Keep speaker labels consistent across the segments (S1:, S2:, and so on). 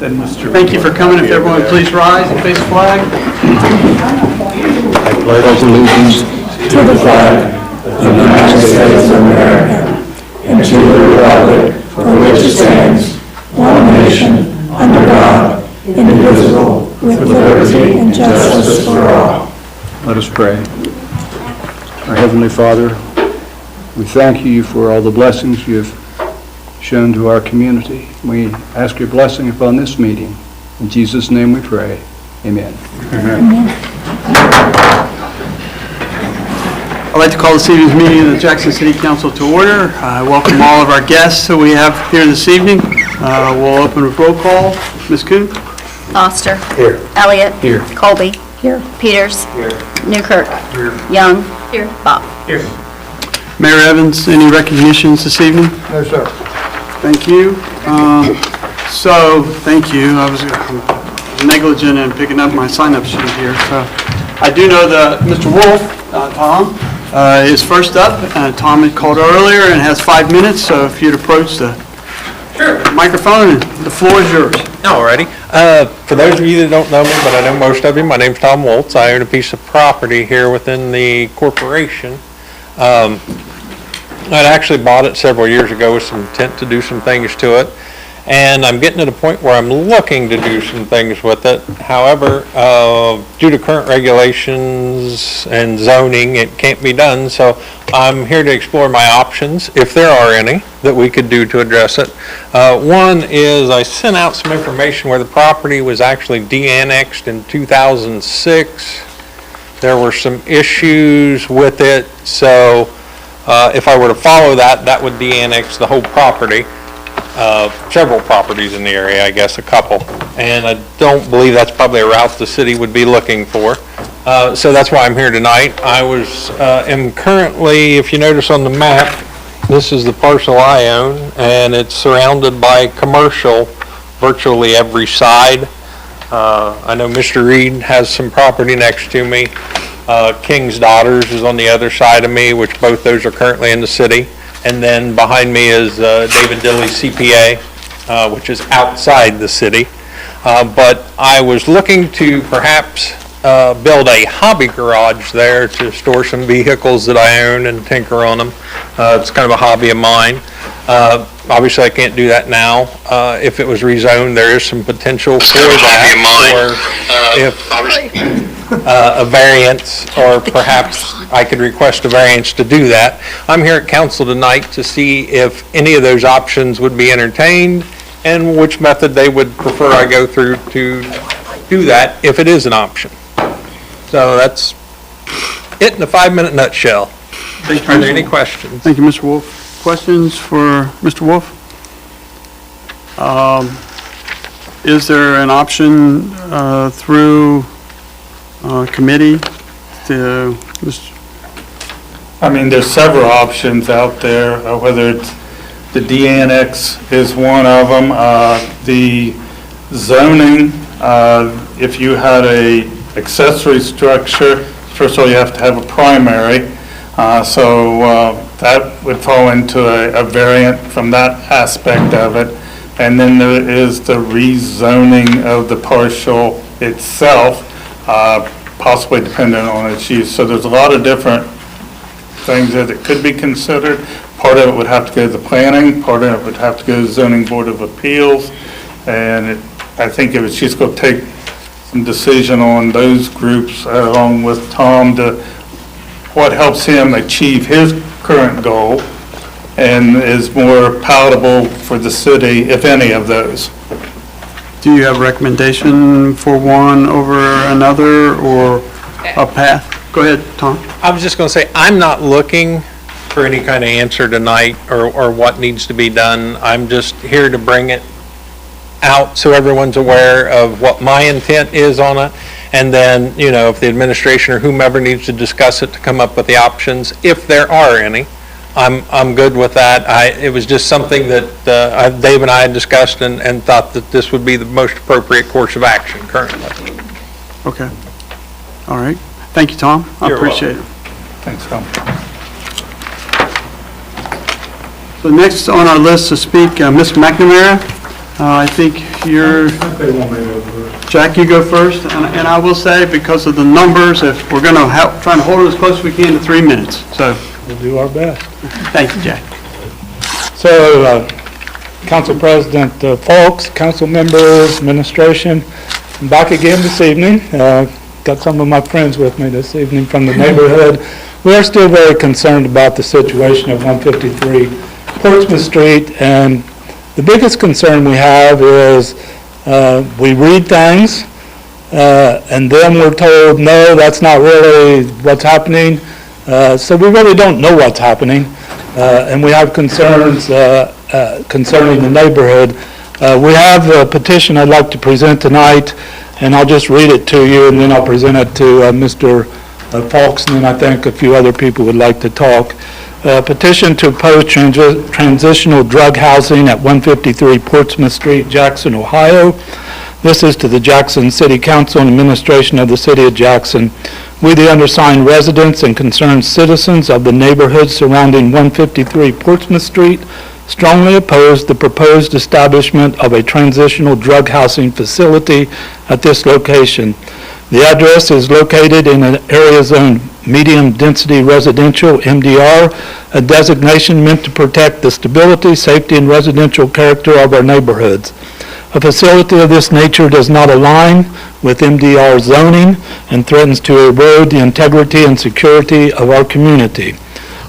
S1: Then Mr.
S2: Thank you for coming. If everyone please rise and face the flag.
S3: I pledge allegiance to the flag of the United States of America and to the republic for which it stands, one nation, under God, indivisible, with liberty and justice for all.
S4: Let us pray. Our Heavenly Father, we thank you for all the blessings you've shown to our community. We ask your blessing upon this meeting. In Jesus' name we pray. Amen.
S2: I'd like to call this evening's meeting of the Jackson City Council to order. I welcome all of our guests that we have here this evening. We'll open with roll call. Ms. Kuhn?
S5: Foster.
S4: Here.
S5: Elliott.
S4: Here.
S5: Colby. Here. Peters.
S4: Here.
S5: Newkirk.
S4: Here.
S5: Young. Here. Bob.
S4: Here.
S2: Mayor Evans, any recognitions this evening?
S4: No, sir.
S2: Thank you. Thank you. I was negligent in picking up my sign-up sheet here. So I do know that Mr. Wolf, Tom, is first up. Tom had called earlier and has 5 minutes, so if you'd approach the microphone, the floor is yours.
S6: Alrighty. For those of you that don't know me, but I know most of you, my name's Tom Woltz. I own a piece of property here within the corporation. I'd actually bought it several years ago with some intent to do some things to it. And I'm getting to the point where I'm looking to do some things with it. However, due to current regulations and zoning, it can't be done. So I'm here to explore my options, if there are any, that we could do to address it. One is I sent out some information where the property was actually de-annexed in 2006. There were some issues with it. So if I were to follow that, that would de-annex the whole property. Several properties in the area, I guess a couple, and I don't believe that's probably a route the city would be looking for. So that's why I'm here tonight. I am currently, if you notice on the map, this is the parcel I own, and it's surrounded by commercial virtually every side. I know Mr. Reed has some property next to me. King's Daughters is on the other side of me, which both those are currently in the city. And then behind me is David Dilley CPA, which is outside the city. But I was looking to perhaps build a hobby garage there to store some vehicles that I own and tinker on them. It's kind of a hobby of mine. Obviously, I can't do that now. If it was rezoned, there is some potential for that. Or if a variance, or perhaps I could request a variance to do that. I'm here at council tonight to see if any of those options would be entertained and which method they would prefer I go through to do that if it is an option. So that's it in a 5-minute nutshell.
S2: Thank you.
S6: Are there any questions?
S2: Thank you, Mr. Wolf. Questions for Mr. Wolf? Is there an option through committee to
S1: I mean, there's several options out there, whether it's the de-annex is one of them. The zoning, if you had a accessory structure, first of all, you have to have a primary. So that would fall into a variant from that aspect of it. And then there is the rezoning of the parcel itself, possibly dependent on its use. So there's a lot of different things that it could be considered. Part of it would have to go to the planning, part of it would have to go to the zoning board of appeals. And I think if she's going to take some decision on those groups along with Tom to what helps him achieve his current goal and is more palatable for the city, if any of those.
S2: Do you have a recommendation for one over another, or a path? Go ahead, Tom.
S6: I was just going to say, I'm not looking for any kind of answer tonight or what needs to be done. I'm just here to bring it out so everyone's aware of what my intent is on it. And then, you know, if the administration or whomever needs to discuss it to come up with the options, if there are any, I'm good with that. It was just something that Dave and I had discussed and thought that this would be the most appropriate course of action currently.
S2: Okay. All right. Thank you, Tom. I
S6: You're
S2: appreciate it.
S1: Thanks, Tom.
S2: So next on our list to speak, Ms. McNamara. I think you're,
S1: They want me to go first.
S2: Jack, you go first, and I will say, because of the numbers, if we're going to try and hold it as close as we can to 3 minutes. So,
S1: We'll do our best.
S2: thank you, Jack.
S1: So, Council President Fawkes, council members, administration, I'm back again this evening. Got some of my friends with me this evening from the neighborhood. We are still very concerned about the situation of 153 Portsmouth Street, and the biggest concern we have is we read things, and then we're told, no, that's not really what's happening. So we really don't know what's happening, and we have concerns concerning the neighborhood. We have a petition I'd like to present tonight, and I'll just read it to you, and then I'll present it to Mr. Fawkes, and then I think a few other people would like to talk. Petition to oppose transitional drug housing at 153 Portsmouth Street, Jackson, Ohio. This is to the Jackson City Council and administration of the City of Jackson. We, the undersigned residents and concerned citizens of the neighborhood surrounding 153 Portsmouth Street, strongly oppose the proposed establishment of a transitional drug housing facility at this location. The address is located in an area zoned medium-density residential, MDR, a designation meant to protect the stability, safety, and residential character of our neighborhoods. A facility of this nature does not align with MDR zoning and threatens to erode the integrity and security of our community.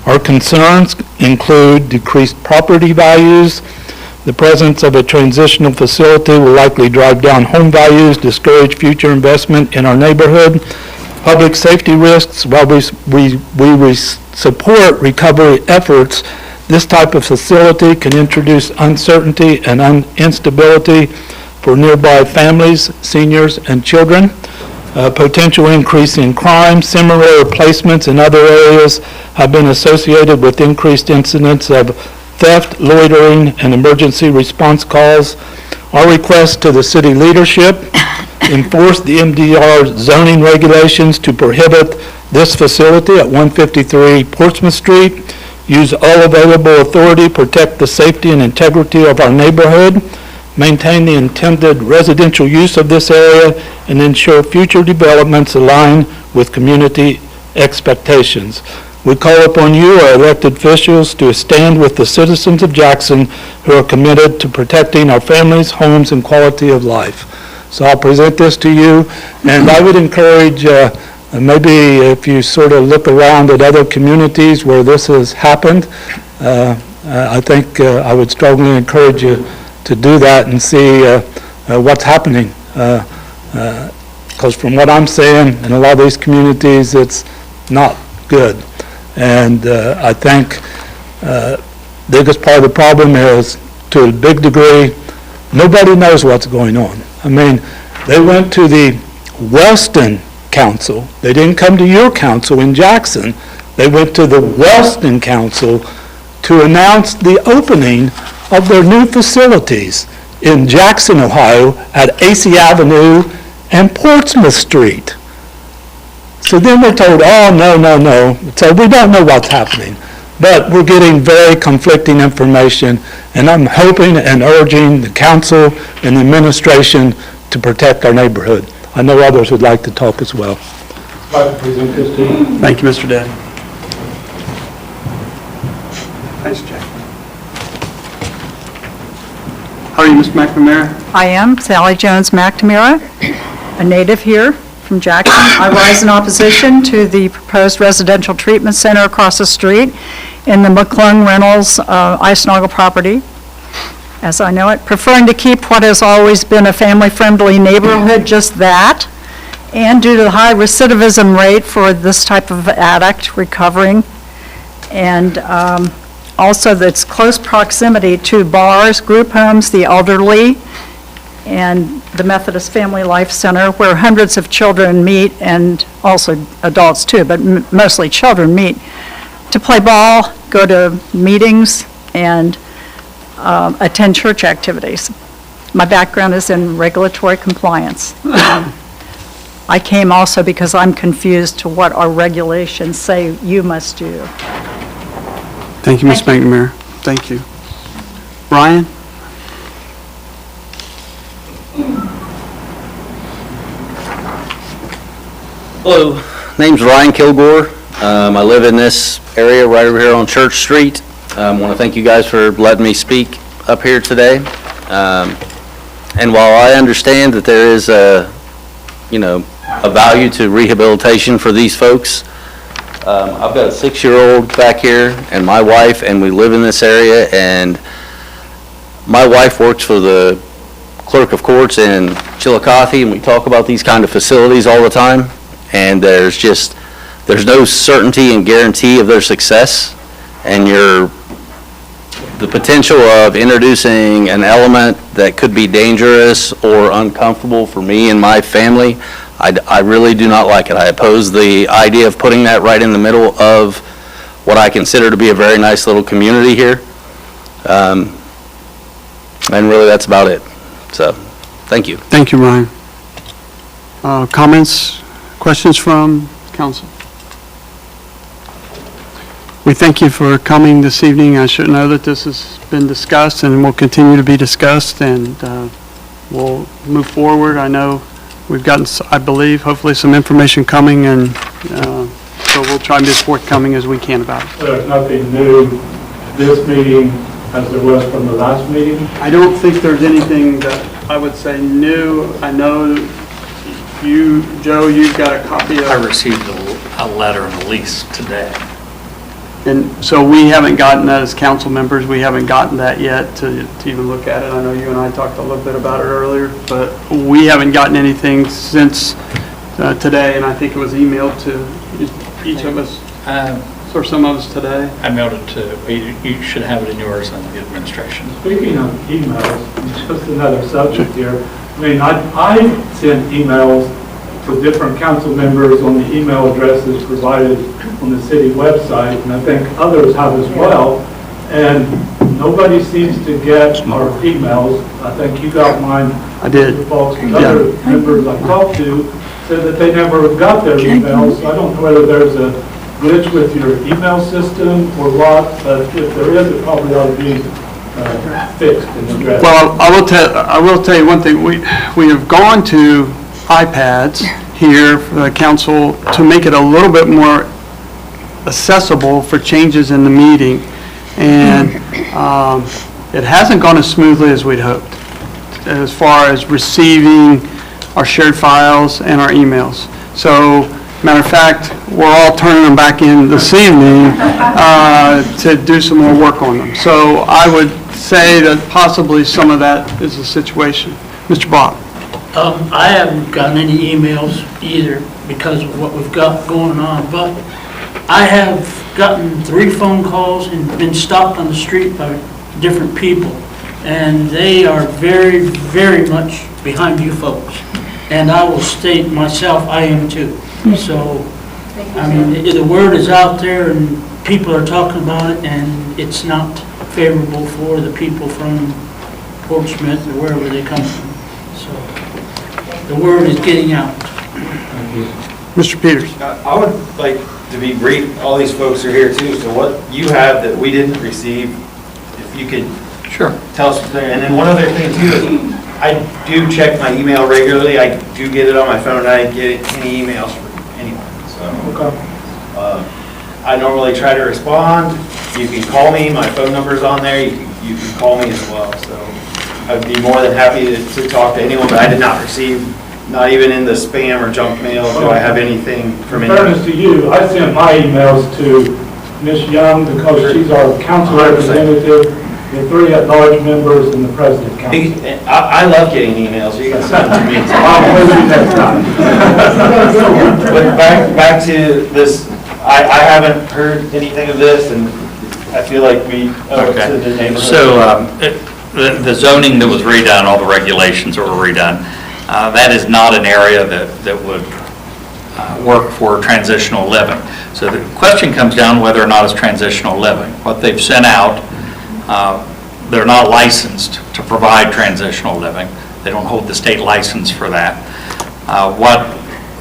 S1: Our concerns include decreased property values. The presence of a transitional facility will likely drive down home values, discourage future investment in our neighborhood. Public safety risks. While we support recovery efforts, this type of facility can introduce uncertainty and instability for nearby families, seniors, and children. Potential increase in crime. Similar placements in other areas have been associated with increased incidents of theft, loitering, and emergency response calls. Our request to the city leadership: enforce the MDR zoning regulations to prohibit this facility at 153 Portsmouth Street. Use all available authority, protect the safety and integrity of our neighborhood, maintain the intended residential use of this area, and ensure future developments align with community expectations. We call upon you, our elected officials, to stand with the citizens of Jackson who are committed to protecting our families, homes, and quality of life. So I'll present this to you, and I would encourage, maybe if you sort of look around at other communities where this has happened, I think I would strongly encourage you to do that and see what's happening. Because from what I'm seeing in a lot of these communities, it's not good. And I think the biggest part of the problem is, to a big degree, nobody knows what's going on. I mean, they went to the Wellston Council. They didn't come to your council in Jackson. They went to the Wellston Council to announce the opening of their new facilities in Jackson, Ohio, at AC Avenue and Portsmouth Street. So then we're told, oh, no. So we don't know what's happening. But we're getting very conflicting information, and I'm hoping and urging the council and the administration to protect our neighborhood. I know others would like to talk as well. I'd like to present this to you.
S2: Thank you, Mr. Daddy. Thanks, Jack. How are you, Mr. McNamara?
S7: I am Sally Jones McNamara, a native here from Jackson. I rise in opposition to the proposed residential treatment center across the street in the McClung Reynolds Icenogle property, as I know it, preferring to keep what has always been a family-friendly neighborhood just that, and due to the high recidivism rate for this type of addict recovering, and also its close proximity to bars, group homes, the elderly, and the Methodist Family Life Center, where hundreds of children meet, and also adults too, but mostly children meet, to play ball, go to meetings, and attend church activities. My background is in regulatory compliance. I came also because I'm confused to what our regulations say you must do.
S2: Thank you, Ms. McNamara. Thank you. Brian?
S8: Hello, name's Ryan Kilgore. I live in this area right over here on Church Street. I want to thank you guys for letting me speak up here today. And while I understand that there is a value to rehabilitation for these folks, I've got a 6-year-old back here and my wife, and we live in this area, and my wife works for the clerk of courts in Chillicothe, and we talk about these kind of facilities all the time, and there's no certainty and guarantee of their success, and the potential of introducing an element that could be dangerous or uncomfortable for me and my family, I really do not like it. I oppose the idea of putting that right in the middle of what I consider to be a very nice little community here. And really, that's about it. So, thank you.
S2: Thank you, Ryan. Comments, questions from council? We thank you for coming this evening. I should know that this has been discussed and will continue to be discussed, and we'll move forward. I know we've gotten, I believe, hopefully some information coming, and so we'll try and be as forthcoming as we can about it.
S1: There's nothing new this meeting as there was from the last meeting.
S2: I don't think there's anything that I would say new. I know you, Joe, you've got a copy of...
S9: I received a letter and a lease today.
S2: And so we haven't gotten that as council members, we haven't gotten that yet to even look at it. I know you and I talked a little bit about it earlier, but we haven't gotten anything since today, and I think it was emailed to each of us, or some of us today.
S9: I mailed it to, you should have it in yours and the administration.
S1: Speaking of emails, just another subject here. I mean, I send emails to different council members on the email addresses provided on the city website, and I think others have as well, and nobody seems to get our emails. I think you got mine.
S2: I did.
S1: The folks, and other members I talked to said that they never got their emails. So I don't know whether there's a glitch with your email system or what, but if there is, it probably ought to be fixed and addressed.
S2: Well, I will tell you one thing. We have gone to iPads here for the council to make it a little bit more accessible for changes in the meeting, and it hasn't gone as smoothly as we'd hoped as far as receiving our shared files and our emails. So, matter of fact, we're all turning them back in this evening to do some more work on them. So I would say that possibly some of that is the situation. Mr. Bob?
S10: I haven't gotten any emails either because of what we've got going on, but I have gotten 3 phone calls and been stopped on the street by different people, and they are very, very much behind you folks. And I will state myself, I am too. So, I mean, the word is out there and people are talking about it, and it's not favorable for the people from Portsmouth or wherever they come from. So, the word is getting out.
S2: Mr. Peters?
S11: I would like to be brief. All these folks are here too, so what you have that we didn't receive, if you could tell us. And then one other thing too is I do check my email regularly. I do get it on my phone, and I get any emails from anyone. So I normally try to respond. You can call me. My phone number's on there. You can call me as well. So I'd be more than happy to talk to anyone, but I did not receive, not even in the spam or junk mail, do I have anything from anyone.
S1: In fairness to you, I sent my emails to Ms. Young because she's our council representative, the 3 at-large members, and the president council.
S11: I love getting emails. You can send them to me.
S1: I'll maybe next time.
S11: But back to this, I haven't heard anything of this, and I feel like we owe it to the neighborhood.
S9: So the zoning that was redone, all the regulations that were redone, that is not an area that would work for transitional living. So the question comes down whether or not it's transitional living. What they've sent out, they're not licensed to provide transitional living. They don't hold the state license for that. What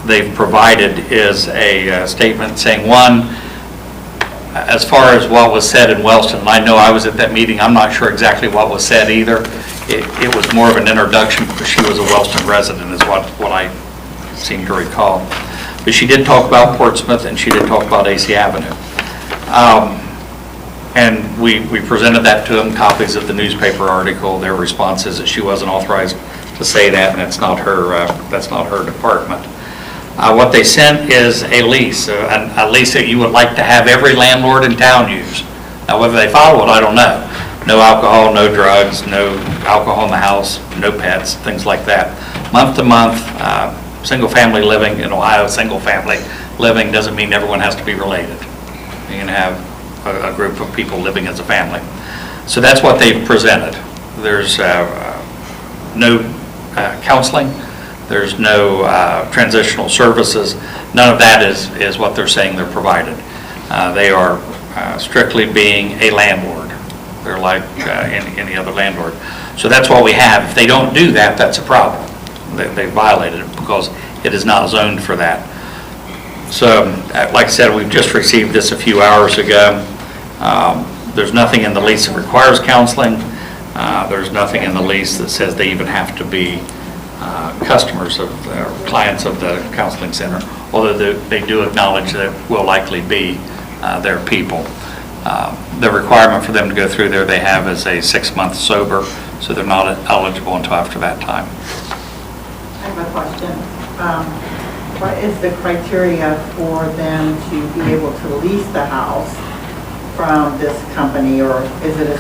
S9: they've provided is a statement saying, one, as far as what was said in Wellston, and I know I was at that meeting, I'm not sure exactly what was said either. It was more of an introduction because she was a Wellston resident is what I seem to recall. But she did talk about Portsmouth, and she did talk about AC Avenue. And we presented that to them, copies of the newspaper article. Their response is that she wasn't authorized to say that, and that's not her department. What they sent is a lease that you would like to have every landlord in town use. Now, whether they follow it, I don't know. No alcohol, no drugs, no alcohol in the house, no pets, things like that. Month to month, single-family living in Ohio, single-family living doesn't mean everyone has to be related. You can have a group of people living as a family. So that's what they've presented. There's no counseling, there's no transitional services. None of that is what they're saying they're provided. They are strictly being a landlord. They're like any other landlord. So that's what we have. If they don't do that, that's a problem. They violated it because it is not zoned for that. So, like I said, we've just received this a few hours ago. There's nothing in the lease that requires counseling. There's nothing in the lease that says they even have to be customers or clients of the counseling center, although they do acknowledge that will likely be their people. The requirement for them to go through there they have is a 6-month sober, so they're not eligible until after that time.
S12: I have a question. What is the criteria for them to be able to lease the house from this company, or is it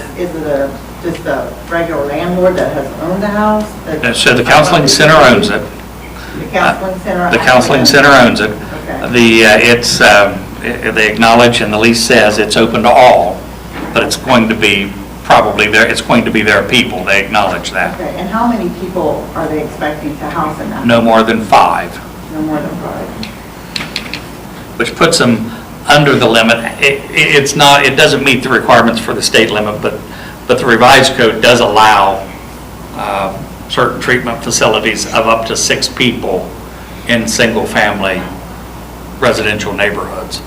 S12: just a regular landlord that has owned the house?
S9: So the counseling center owns it.
S12: The counseling center?
S9: The counseling center owns it.
S12: Okay.
S9: They acknowledge, and the lease says it's open to all, but it's going to be it's going to be their people. They acknowledge that.
S12: Okay, and how many people are they expecting to house in that?
S9: No more than 5.
S12: No more than 5.
S9: Which puts them under the limit. It doesn't meet the requirements for the state limit, but the revised code does allow certain treatment facilities of up to 6 people in single-family residential neighborhoods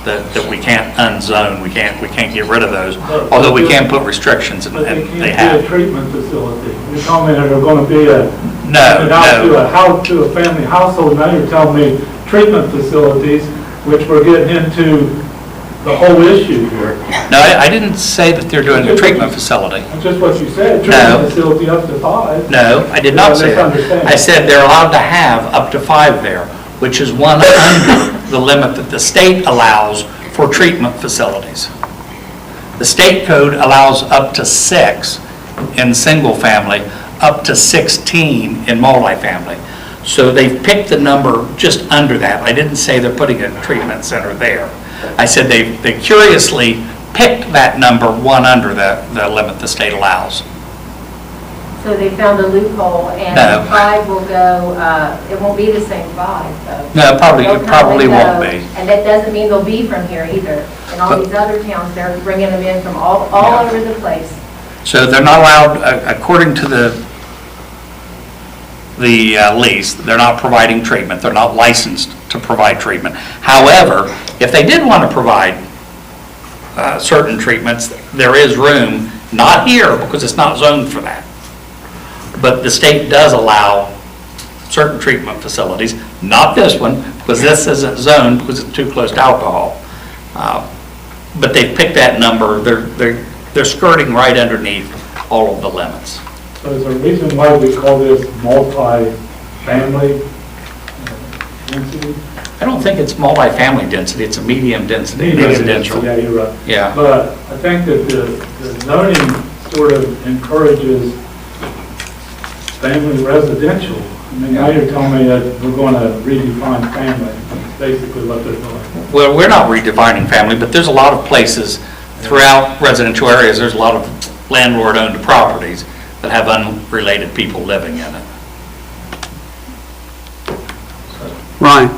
S9: that we can't unzone. We can't get rid of those, although we can put restrictions, and they have.
S1: But they can't be a treatment facility. You're telling me that they're going to be to a family household. Now you're telling me treatment facilities, which we're getting into the whole issue here.
S9: No, I didn't say that they're doing a treatment facility.
S1: That's just what you said,
S9: No.
S1: treatment facility up to 5.
S9: No, I did not say that.
S1: misunderstanding.
S9: I said they're allowed to have up to 5 there, which is one under the limit that the state allows for treatment facilities. The state code allows up to 6 in single family, up to 16 in multifamily. So they've picked the number just under that. I didn't say they're putting a treatment center there. I said they curiously picked that number one under the limit the state allows.
S13: So they found a loophole, and
S9: No.
S13: 5 will go, it won't be the same 5, though.
S9: No, it probably
S13: They'll
S9: won't
S13: come and
S9: be.
S13: go, and that doesn't mean they'll be from here either. In all these other towns, they're bringing them in from all
S9: Yeah.
S13: over the place.
S9: So they're not allowed, according to the lease, they're not providing treatment. They're not licensed to provide treatment. However, if they did want to provide certain treatments, there is room, not here because it's not zoned for that. But the state does allow certain treatment facilities, not this one, because this isn't zoned because it's too close to alcohol. But they've picked that number. They're skirting right underneath all of the limits.
S1: So is there a reason why we call this multi-family density?
S9: I don't think it's multifamily density, it's a medium density residential.
S1: Yeah, you're right.
S9: Yeah.
S1: But I think that the zoning sort of encourages family residential. I mean, now you're telling me that we're going to redefine family, that's basically what they're doing.
S9: Well, we're not redefining family, but there's a lot of places throughout residential areas, there's a lot of landlord-owned properties that have unrelated people living in it.
S2: Ryan,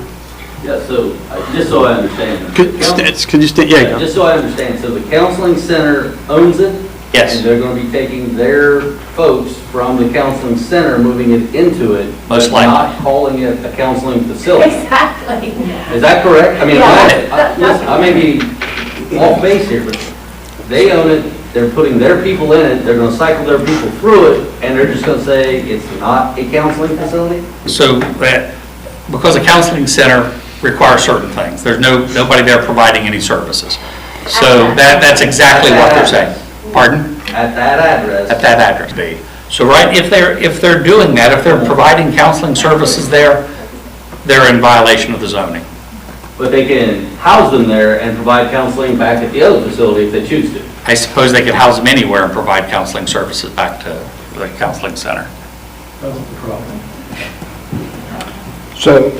S8: Yeah, so, just so I understand.
S2: could you stand, yeah, go.
S8: Just so I understand, so the counseling center owns it?
S9: Yes.
S8: And they're going to be taking their folks from the counseling center, moving it into it?
S9: Most
S8: but
S9: likely.
S8: Not calling it a counseling facility?
S13: Exactly.
S8: Is that correct? I mean,
S13: Yeah.
S8: listen, I may be off base here, but they own it, they're putting their people in it, they're going to cycle their people through it, and they're just going to say it's not a counseling facility?
S9: So, because a counseling center require certain things. There's nobody there providing any services. So that's exactly what they're saying. Pardon?
S8: At that address.
S9: At that address. So right, if they're doing that, if they're providing counseling services there, they're in violation of the zoning.
S8: But they can house them there and provide counseling back at the other facility if they choose to.
S9: I suppose they could house them anywhere and provide counseling services back to the counseling center.
S4: That's the problem. So,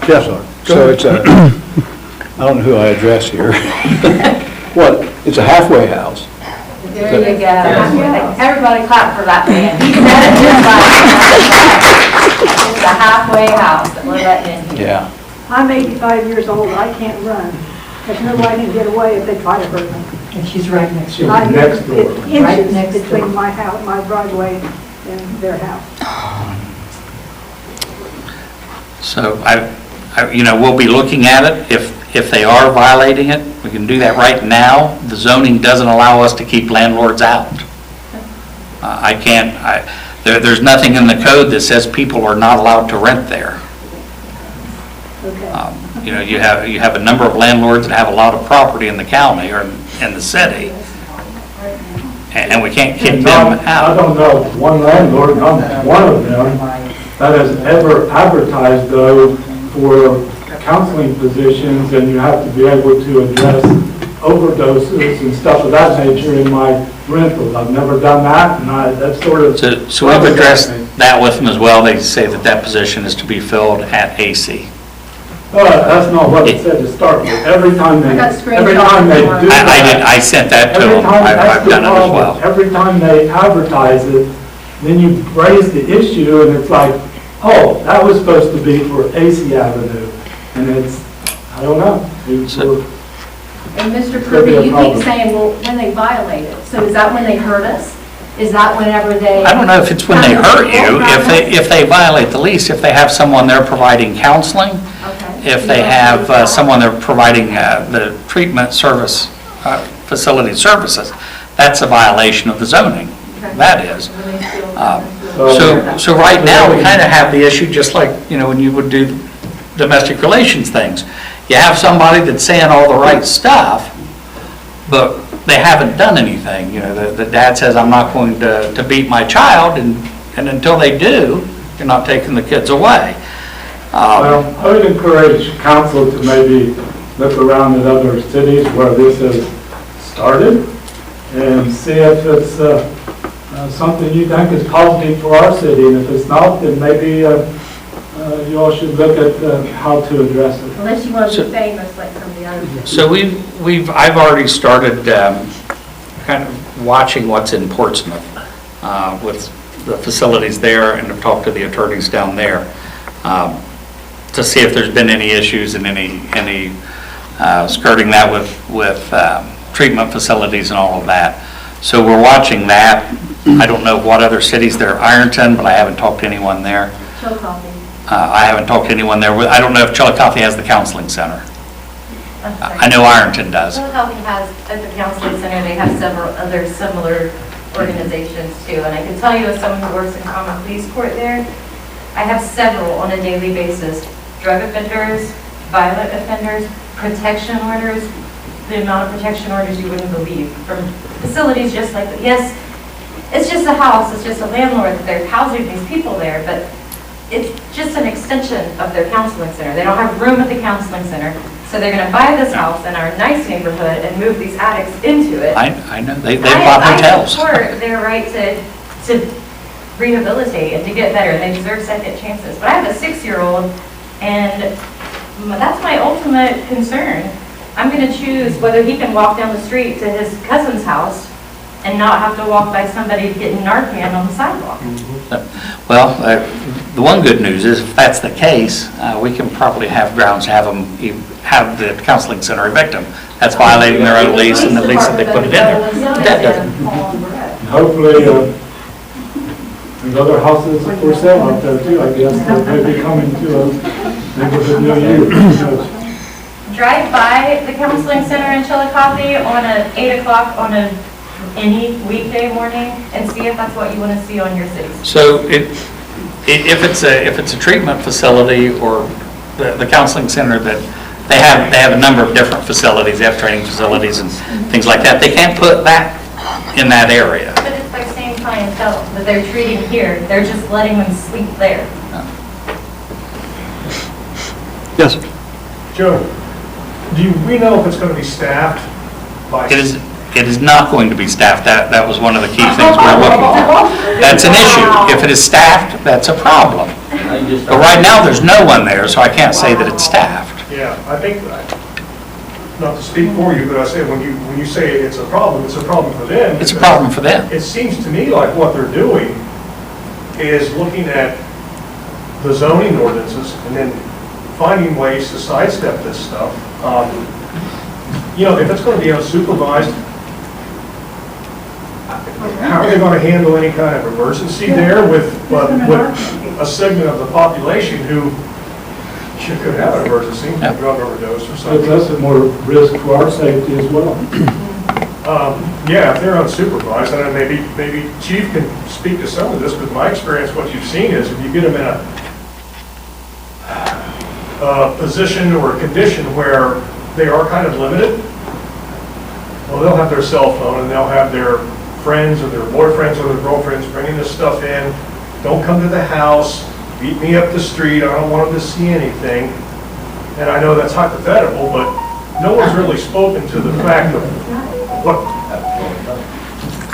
S4: yes, sir. So it's a, I don't know who I address here. What, it's a halfway house?
S13: There you go. Everybody clap for that man. He said it just like it's a halfway house that we're letting in here.
S4: Yeah.
S3: I'm 85 years old, I can't run, because nobody can get away if they try to hurt me.
S12: And she's right next
S3: It's inches between my house, my driveway, and their house.
S9: So we'll be looking at it. If they are violating it, we can do that right now. The zoning doesn't allow us to keep landlords out. There's nothing in the code that says people are not allowed to rent there.
S3: Okay.
S9: You have a number of landlords that have a lot of property in the county or in the city, and we can't kick them
S14: I
S9: out.
S14: don't know one landlord, not one of them, that has ever advertised though for counseling positions, and you have to be able to address overdoses and stuff of that nature in my rentals. I've never done that, and that's sort of...
S9: So we've addressed that with them as well. They say that position is to be filled at AC.
S14: That's not what it said to start with. Every time they do that...
S9: I sent that to them. I've done it as well.
S14: Every time they advertise it, then you raise the issue, and it's like, oh, that was supposed to be for AC Avenue. And it's, I don't know.
S13: And Mr. Kirby, you keep saying, well, when they violate it. So is that when they hurt us? Is that whenever they?
S9: I don't know if it's when they hurt you, if they violate the lease, if they have someone there providing counseling, if they have someone there providing the treatment service, facility services, that's a violation of the zoning. That is. So right now, we kind of have the issue, just like, when you would do domestic relations things. You have somebody that's saying all the right stuff, but they haven't done anything. The dad says, I'm not going to beat my child, and until they do, you're not taking the kids away.
S14: Well, I would encourage council to maybe look around at other cities where this has started and see if it's something you think is positive for our city, and if it's not, then maybe you all should look at how to address it.
S13: Unless you want to be famous like some of the others.
S9: So I've already started kind of watching what's in Portsmouth with the facilities there, and I've talked to the attorneys down there to see if there's been any issues and any skirting that with treatment facilities and all of that. So we're watching that. I don't know what other cities there. Ironton, but I haven't talked to anyone there.
S13: Chillicothe.
S9: I haven't talked to anyone there. I don't know if Chillicothe has the counseling center. I know Ironton does.
S13: Chillicothe has, at the counseling center, they have several other similar organizations too. And I can tell you, as someone who works in common police court there, I have several on a daily basis. Drug offenders, violent offenders, protection orders, the amount of protection orders you wouldn't believe from facilities just like that. Yes, it's just a house, it's just a landlord that they're housing these people there, but it's just an extension of their counseling center. They don't have room at the counseling center, so they're going to buy this house in our nice neighborhood and move these addicts into it.
S9: I know, they bought hotels.
S13: I support their right to rehabilitate and to get better, and they deserve second chances. But I have a 6-year-old, and that's my ultimate concern. I'm going to choose whether he can walk down the street to his cousin's house and not have to walk by somebody getting Narcan on the sidewalk.
S9: Well, the one good news is if that's the case, we can probably have grounds to have the counseling center evict them. That's violating their own lease and the lease that they put it in there. But that doesn't.
S14: Hopefully, there's other houses for sale out there too, I guess, that may be coming to a neighborhood near you.
S13: Drive by the counseling center in Chillicothe on 8 o'clock on any weekday morning and see if that's what you want to see on your city.
S9: So if it's a treatment facility or the counseling center that they have a number of different facilities, they have training facilities and things like that. They can't put that in that area.
S13: But it's their same clientele that they're treating here. They're just letting them sleep there.
S2: Yes.
S15: Joe, do we know if it's going to be staffed by?
S9: It is not going to be staffed. That was one of the key things we're looking for. That's an issue. If it is staffed, that's a problem. But right now, there's no one there, so I can't say that it's staffed.
S15: Yeah, I think, not to speak for you, but I say when you say it's a problem for them.
S9: It's a problem for them.
S15: It seems to me like what they're doing is looking at the zoning ordinances and then finding ways to sidestep this stuff. You know, if it's going to be unsupervised, how are they going to handle any kind of emergency there with a segment of the population who could have an emergency, a drug overdose or
S14: But
S15: something?
S14: that's a more risk for our safety as well.
S15: Yeah, if they're unsupervised, and then maybe Chief can speak to some of this, but my experience, what you've seen is if you get them in a position or a condition where they are kind of limited, well, they'll have their cell phone and they'll have their friends or their boyfriends or their girlfriends bringing this stuff in. Don't come to the house, beat me up the street, I don't want them to see anything. And I know that's hypothetical, but no one's really spoken to the fact of what,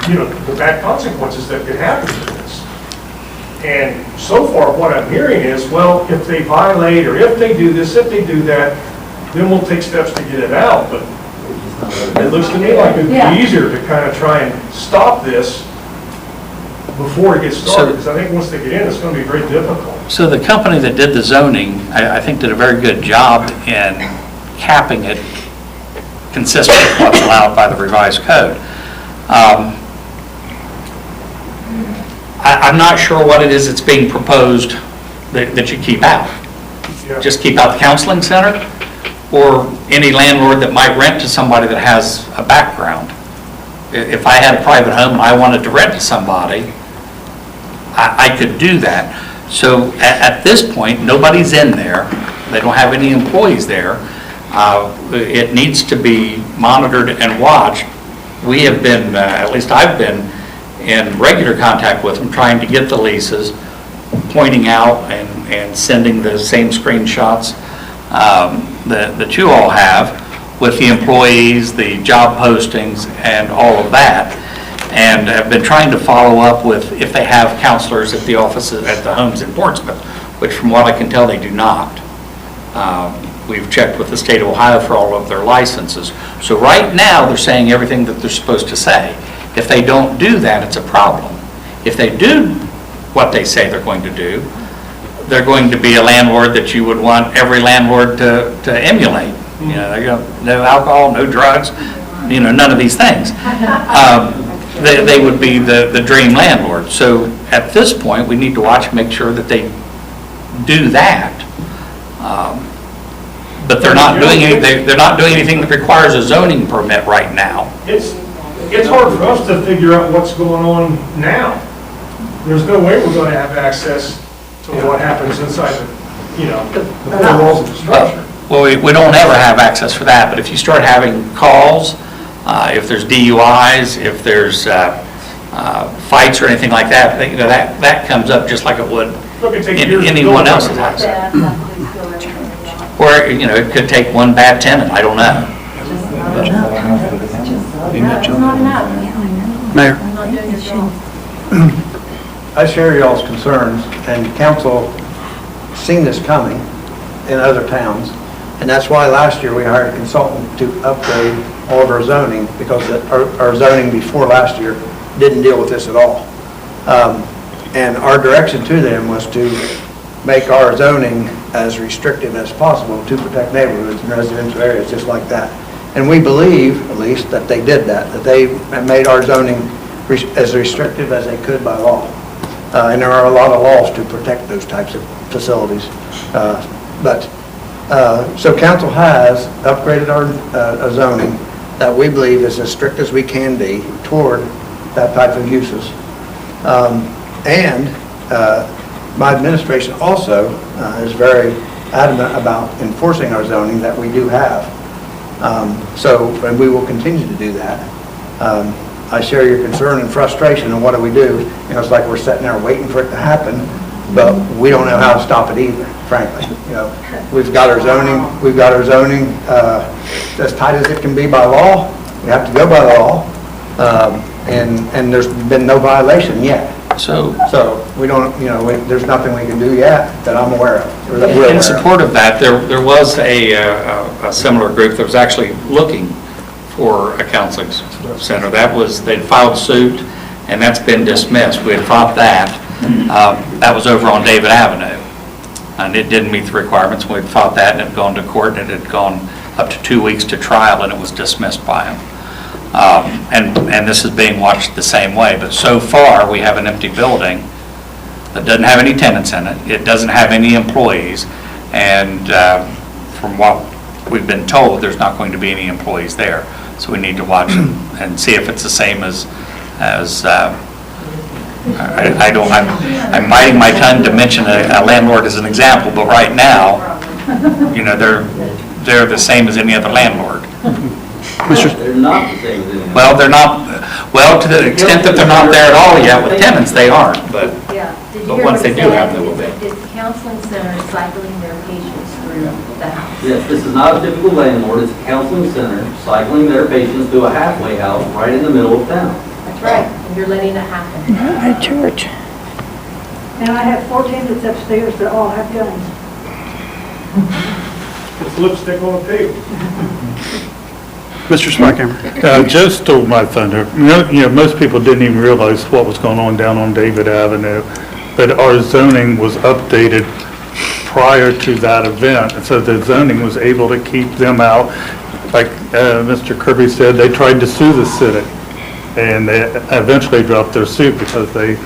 S15: you know, the bad consequences that could happen to this. And so far, what I'm hearing is, well, if they violate, or if they do this, if they do that, then we'll take steps to get it out. But it looks to me like it'd be easier to kind of try and stop this before it gets started, because I think once they get in, it's going to be very difficult.
S9: So the company that did the zoning, I think did a very good job in capping it consistent with what's allowed by the revised code. I'm not sure what it is that's being proposed that you keep out.
S15: Yeah.
S9: Just keep out the counseling center, or any landlord that might rent to somebody that has a background. If I had a private home and I wanted to rent to somebody, I could do that. So at this point, nobody's in there. They don't have any employees there. It needs to be monitored and watched. We have been, at least I've been, in regular contact with them, trying to get the leases, pointing out and sending the same screenshots that you all have with the employees, the job postings, and all of that. And have been trying to follow up with if they have counselors at the offices, at the homes in Portsmouth, which from what I can tell, they do not. We've checked with the state of Ohio for all of their licenses. So right now, they're saying everything that they're supposed to say. If they don't do that, it's a problem. If they do what they say they're going to do, they're going to be a landlord that you would want every landlord to emulate. You know, no alcohol, no drugs, you know, none of these things. They would be the dream landlord. So at this point, we need to watch and make sure that they do that. But they're not doing anything that requires a zoning permit right now.
S15: It's hard for us to figure out what's going on now. There's no way we're going to have access to what happens inside the four walls of the structure.
S9: Well, we don't ever have access for that, but if you start having calls, if there's DUIs, if there's fights or anything like that, you know, that comes up just like it would in anyone else's house. Or, you know, it could take one bad tenant, I don't know.
S2: Mayor?
S16: I share y'all's concerns, and council seen this coming in other towns, and that's why last year we hired a consultant to upgrade all of our zoning, because our zoning before last year didn't deal with this at all. And our direction to them was to make our zoning as restrictive as possible to protect neighborhoods and residential areas just like that. And we believe, at least, that they did that they made our zoning as restrictive as they could by law. And there are a lot of laws to protect those types of facilities. So council has upgraded our zoning that we believe is as strict as we can be toward that type of uses. My administration also is very adamant about enforcing our zoning that we do have. And we will continue to do that. I share your concern and frustration, and what do we do? You know, it's like we're sitting there waiting for it to happen, but we don't know how to stop it either, frankly. You know, we've got our zoning as tight as it can be by law. We have to go by law, and there's been no violation yet. So we don't, you know, there's nothing we can do yet that I'm aware of. Or that we're aware
S9: In
S16: of.
S9: support of that, there was a similar group that was actually looking for a counseling center. They'd filed suit, and that's been dismissed. We had fought that. That was over on David Avenue, and it didn't meet the requirements. We had fought that, and it had gone to court, and it had gone up to 2 weeks to trial, and it was dismissed by him. And this is being watched the same way, but so far, we have an empty building that doesn't have any tenants in it. It doesn't have any employees, and from what we've been told, there's not going to be any employees there. So we need to watch it and see if it's the same as I'm biting my tongue to mention a landlord as an example, but right now, you know, they're the same as any other landlord.
S8: They're not the same as anyone.
S9: Well, they're not, well, to the extent that they're not there at all yet with tenants, they aren't, but once they do have, they will be.
S13: It's counseling center cycling their patients through the house.
S8: Yes, this is not a typical landlord, it's a counseling center cycling their patients to a halfway house right in the middle of town.
S13: That's right, and you're letting it happen.
S3: At church.
S17: And I have 4 tenants upstairs that all have guns.
S15: It's lipstick on a pig.
S2: Mr. Smarthammer.
S1: Joe stole my thunder. You know, most people didn't even realize what was going on down on David Avenue, but our zoning was updated prior to that event, and so the zoning was able to keep them out. Like Mr. Kirby said, they tried to sue the city, and they eventually dropped their suit because they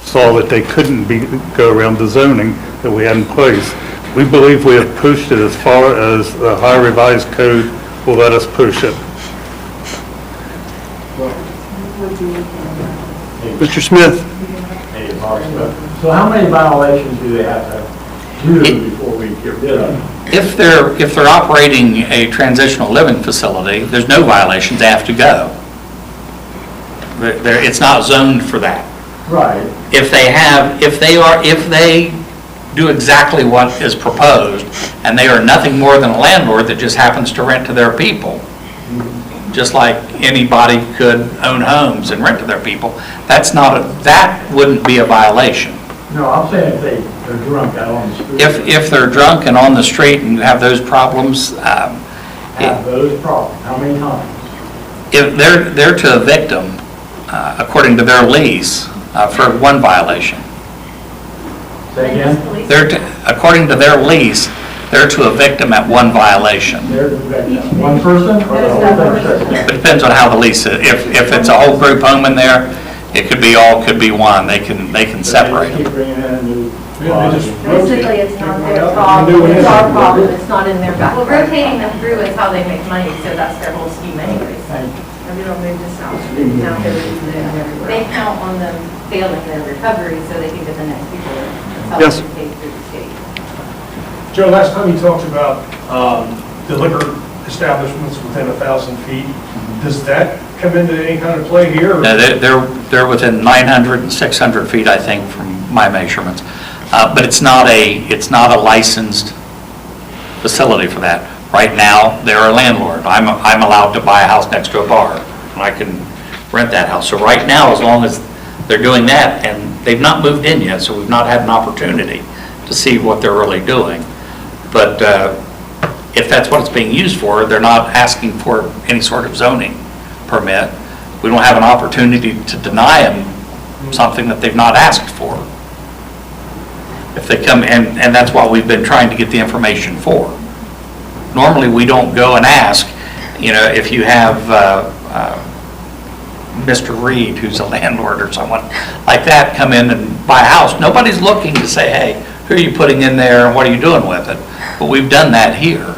S1: saw that they couldn't go around the zoning that we had in place. We believe we have pushed it as far as the Ohio Revised Code will let us push it.
S2: Mr. Smith.
S14: So how many violations do they have to do before we get rid of them?
S9: If they're operating a transitional living facility, there's no violations, they have to go. It's not zoned for that.
S14: Right.
S9: If they do exactly what is proposed, and they are nothing more than a landlord that just happens to rent to their people, just like anybody could own homes and rent to their people, that wouldn't be a violation.
S14: No, I'm saying if they're drunk out on the street.
S9: If they're drunk and on the street and you have those problems,
S14: Have those problems, how many times?
S9: if they're to a victim, according to their lease, for one violation.
S14: Say again?
S9: According to their lease, they're to a victim at one violation.
S14: They're the victim. One person or the whole thing?
S9: It depends on how the lease is. If it's a whole group home in there, it could be all, could be one. They can separate them.
S14: Keep bringing in new
S13: Basically, it's not their problem, it's our problem, it's not in their back. Well, rotating them through is how they make money, so that's their whole scheme anyways.
S17: And we don't move this house, now they're using it everywhere.
S13: They count on them failing their recovery so they can get the next people.
S2: Yes.
S13: Paid through the state.
S15: Joe, last time you talked about the liquor establishments within 1,000 feet. Does that come into any kind of play here?
S9: No, they're within 900 and 600 feet, I think, from my measurements. But it's not a licensed facility for that. Right now, they're a landlord. I'm allowed to buy a house next to a bar, and I can rent that house. So right now, as long as they're doing that, and they've not moved in yet, so we've not had an opportunity to see what they're really doing. But if that's what it's being used for, they're not asking for any sort of zoning permit. We don't have an opportunity to deny them something that they've not asked for. If they come, and that's what we've been trying to get the information for. Normally, we don't go and ask, if you have Mr. Reed, who's a landlord or someone like that, come in and buy a house. Nobody's looking to say, hey, who are you putting in there and what are you doing with it? But we've done that here.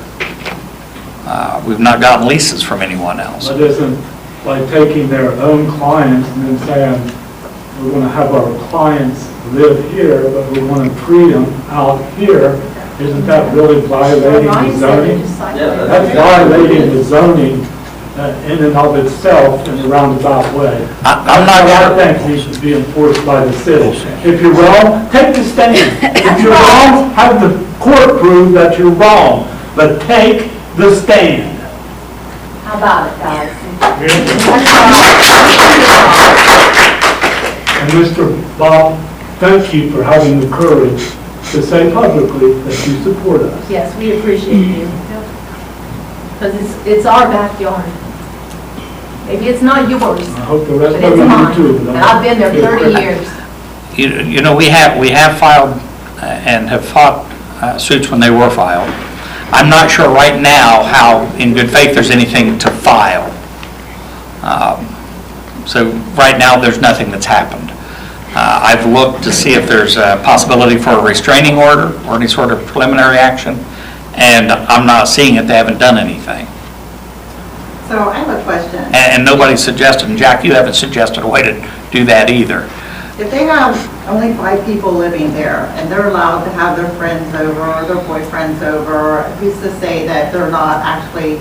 S9: We've not gotten leases from anyone else.
S14: But isn't like taking their own clients and then saying, we're going to have our clients live here, but we want to treat them out here isn't that really violating the zoning? That's violating the zoning in and of itself in a roundabout way.
S9: I'm not
S14: That's
S9: sure.
S14: what I think needs to be enforced by the city. If you're wrong, take the stand. If you're wrong, have the court prove that you're wrong, but take the stand.
S17: How about it, guys?
S14: And Mr. Bob, thank you for having the courage to say publicly that you support us.
S17: Yes, we appreciate you. Because it's our backyard. Maybe it's not yours,
S14: I hope the rest
S17: but
S14: of
S17: it's
S14: you
S17: mine.
S14: do too.
S17: And I've been there 30 years.
S9: You know, we have filed and have fought suits when they were filed. I'm not sure right now how, in good faith, there's anything to file. So right now, there's nothing that's happened. I've looked to see if there's a possibility for a restraining order or any sort of preliminary action, and I'm not seeing it. They haven't done anything.
S12: So I have a question.
S9: And nobody's suggested, and Jack, you haven't suggested a way to do that either.
S12: If they have only 5 people living there, and they're allowed to have their friends over, or their boyfriends over, who's to say that they're not actually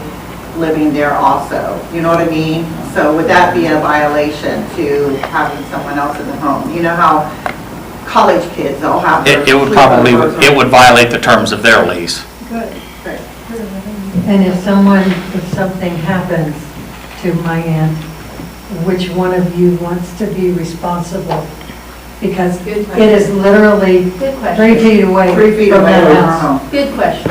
S12: living there also? You know what I mean? So would that be a violation to having someone else in the home? You know how college kids, they'll have their
S9: It would probably,
S12: sleepovers or-
S9: it would violate the terms of their lease.
S12: Good, great.
S17: And if something happens to my aunt, which one of you wants to be responsible? Because it is literally
S13: Good question.
S17: 3 feet away
S12: 3 feet
S17: from
S12: away
S17: that
S12: from our
S17: house.
S12: home.
S13: Good question.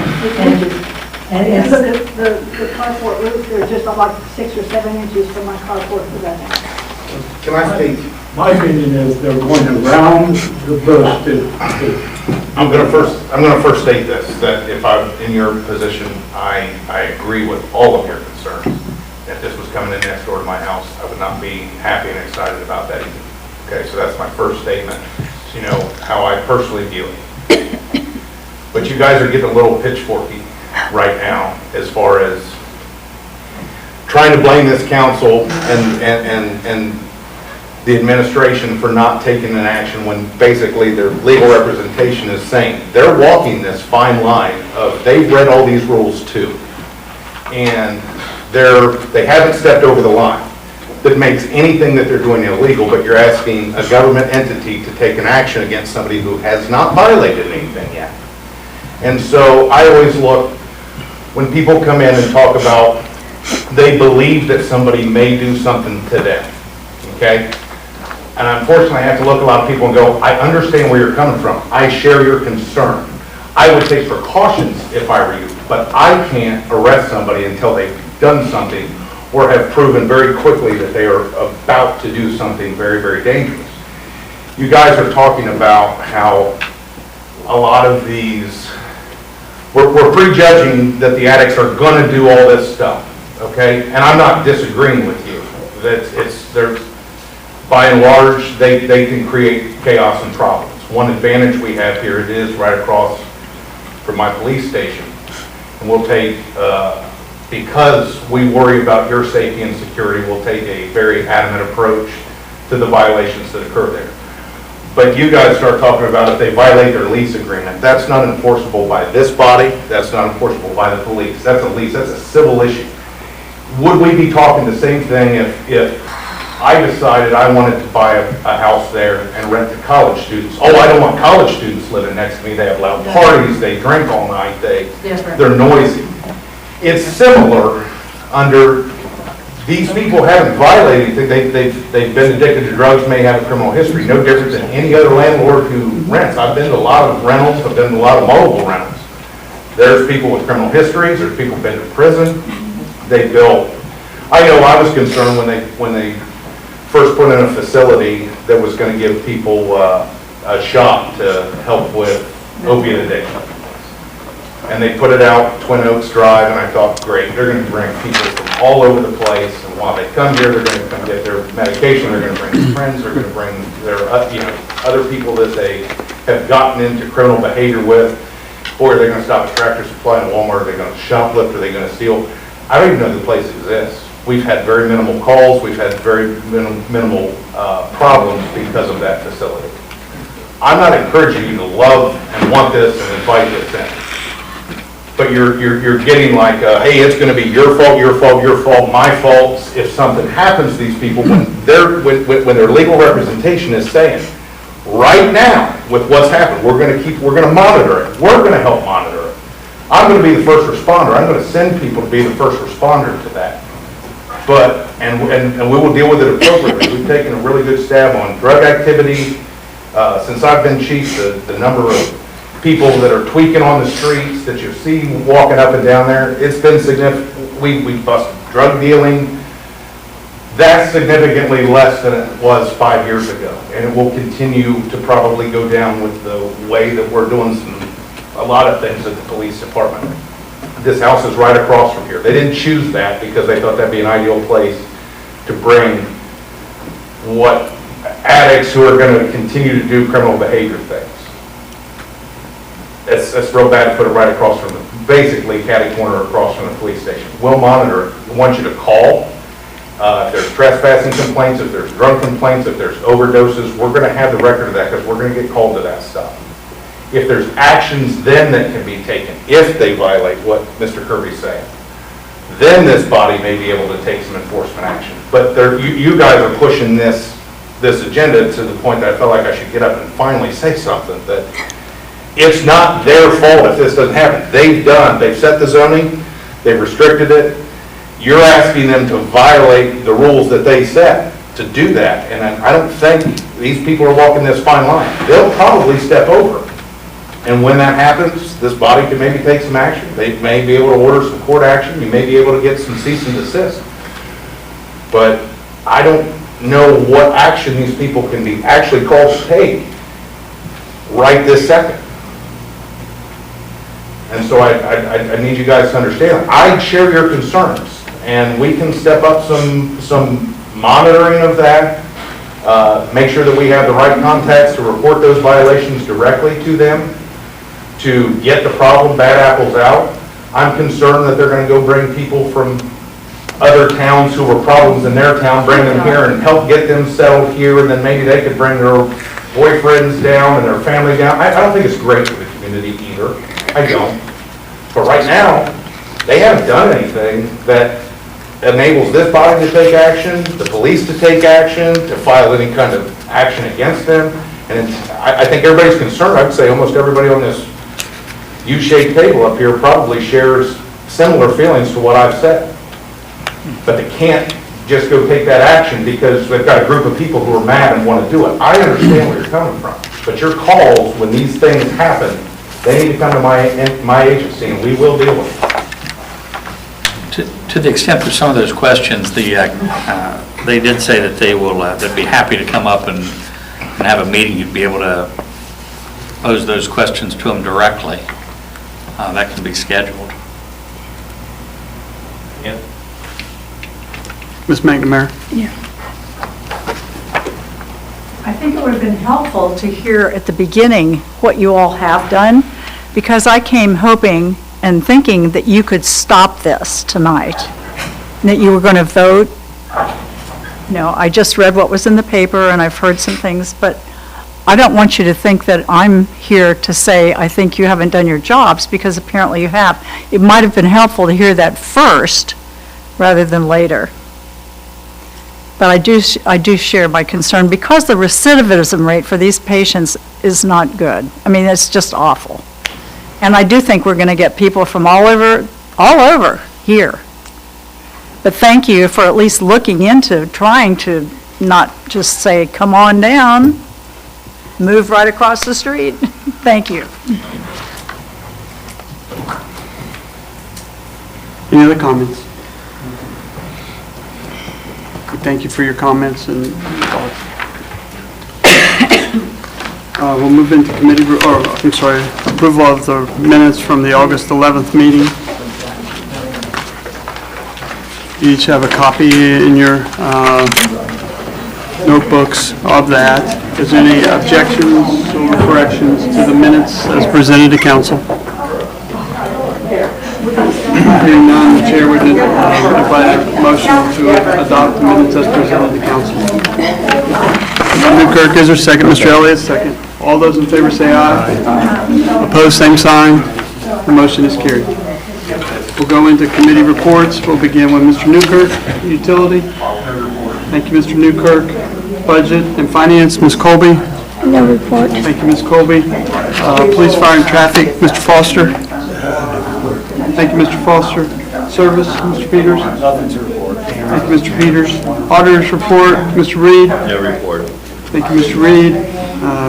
S17: And it's, the carport roof, they're just like 6 or 7 inches from my carport to that house.
S11: Can I speak?
S14: My opinion is they're going around the bush to
S18: I'm going to first state this, that if I'm in your position, I agree with all of your concerns. If this was coming in next door to my house, I would not be happy and excited about that either. Okay, so that's my first statement, so you know how I personally view it. But you guys are getting a little pitchforky right now as far as trying to blame this council and the administration for not taking an action when basically their legal representation is saying they're walking this fine line of they've read all these rules too. And they haven't stepped over the line that makes anything that they're doing illegal, but you're asking a government entity to take an action against somebody who has not violated anything yet. And so I always look, when people come in and talk about they believe that somebody may do something to them, okay? And unfortunately, I have to look at a lot of people and go, I understand where you're coming from. I share your concern. I would take precautions if I were you, but I can't arrest somebody until they've done something or have proven very quickly that they are about to do something very, very dangerous. You guys are talking about how a lot of these, we're prejudging that the addicts are going to do all this stuff, okay? And I'm not disagreeing with you. They're by and large, they can create chaos and problems. One advantage we have here, it is right across from my police station. And we'll take, because we worry about your safety and security, we'll take a very adamant approach to the violations that occur there. But you guys start talking about if they violate their lease agreement, that's not enforceable by this body, that's not enforceable by the police. That's a lease, that's a civil issue. Would we be talking the same thing if I decided I wanted to buy a house there and rent to college students? Oh, I don't want college students living next to me. They have loud parties, they drink all night, they're noisy. It's similar under, these people haven't violated anything. They've been addicted to drugs, may have a criminal history, no different than any other landlord who rents. I've been to a lot of rentals, I've been to a lot of multiple rentals. There's people with criminal histories, there's people who've been to prison. They built, I know I was concerned when they first put in a facility that was going to give people a shop to help with opiate addiction. And they put it out Twin Oaks Drive, and I thought, great, they're going to bring people from all over the place, and while they come here, they're going to come get their medication, they're going to bring their friends, they're going to bring their other people that they have gotten into criminal behavior with. Or are they going to stop at Tractor Supply and Walmart? Are they going to shoplift? Are they going to steal? I don't even know the place exists. We've had very minimal calls. We've had very minimal problems because of that facility. I'm not encouraging you to love and want this and invite this in. but you're getting like, hey, it's gonna be your fault, your fault, your fault, my fault, if something happens to these people, when their legal representation is saying, right now, with what's happened, we're gonna monitor it, we're gonna help monitor it. I'm gonna be the first responder, I'm gonna send people to be the first responder to that. But, and we will deal with it appropriately. We've taken a really good stab on drug activity. Since I've been chief, the number of people that are tweaking on the streets that you see walking up and down there, it's been significant. We busted drug dealing. That's significantly less than it was 5 years ago. And it will continue to probably go down with the way that we're doing a lot of things at the police department. This house is right across from here. They didn't choose that because they thought that'd be an ideal place to bring what addicts who are going to continue to do criminal behavior things. It's real bad to put it right across from basically catty corner across from the police station. We'll monitor it. We want you to call. If there's trespassing complaints, if there's drug complaints, if there's overdoses, we're going to have the record of that because we're going to get called to that stuff. If there's actions then that can be taken, if they violate what Mr. Kirby's saying, then this body may be able to take some enforcement action. But you guys are pushing this agenda to the point that I felt like I should get up and finally say something, that it's not their fault if this doesn't happen. They've set the zoning, they've restricted it. You're asking them to violate the rules that they set to do that. And I don't think these people are walking this fine line. They'll probably step over. And when that happens, this body can maybe take some action. They may be able to order some court action. You may be able to get some cease and desist. But I don't know what action these people can be actually called to take right this second. And so I need you guys to understand. I share your concerns, and we can step up some monitoring of that, make sure that we have the right contacts to report those violations directly to them, to get the problem bad apples out. I'm concerned that they're going to go bring people from other towns who were problems in their town, bring them here and help get them settled here, and then maybe they could bring their boyfriends down and their family down. I don't think it's great for the community either. I don't. But right now, they haven't done anything that enables this body to take action, the police to take action, to file any kind of action against them. And I think everybody's concerned. I would say almost everybody on this U-shaped table up here probably shares similar feelings to what I've said. But they can't just go take that action because they've got a group of people who are mad and want to do it. I understand where you're coming from. But your calls, when these things happen, they need to come to my agency, and we will deal with it.
S9: To the extent of some of those questions, they did say that they'd be happy to come up and have a meeting. You'd be able to pose those questions to them directly. That can be scheduled. Yeah.
S2: Ms. McNamara?
S7: Yeah. I think it would have been helpful to hear at the beginning what you all have done, because I came hoping and thinking that you could stop this tonight, and that you were going to vote. No, I just read what was in the paper, and I've heard some things, but I don't want you to think that I'm here to say I think you haven't done your jobs, because apparently you have. It might have been helpful to hear that first rather than later. But I do share my concern, because the recidivism rate for these patients is not good. I mean, it's just awful. And I do think we're going to get people from all over here. But thank you for at least looking into trying to not just say, come on down, move right across the street. Thank you.
S2: Any other comments? Thank you for your comments and thoughts. We'll move into approval of the minutes from the August 11th meeting. You each have a copy in your notebooks of that. Is there any objections or corrections to the minutes as presented to council? Hearing none, the chair would invite a motion to adopt the minutes as presented to council. Mr. Kirk, is there a second? Mr. Elliott, second. All those in favor say aye. Opposed, same sign. The motion is carried. We'll go into committee reports. We'll begin with Mr. Newkirk, Utility. Thank you, Mr. Newkirk. Budget and Finance, Ms. Colby.
S3: No report.
S2: Thank you, Ms. Colby. Police, Fire, and Traffic, Mr. Foster. Thank you, Mr. Foster. Service, Mr. Peters.
S11: Nothing to report.
S2: Thank you, Mr. Peters. Auditors report, Mr. Reed.
S9: No report.
S2: Thank you, Mr. Reed.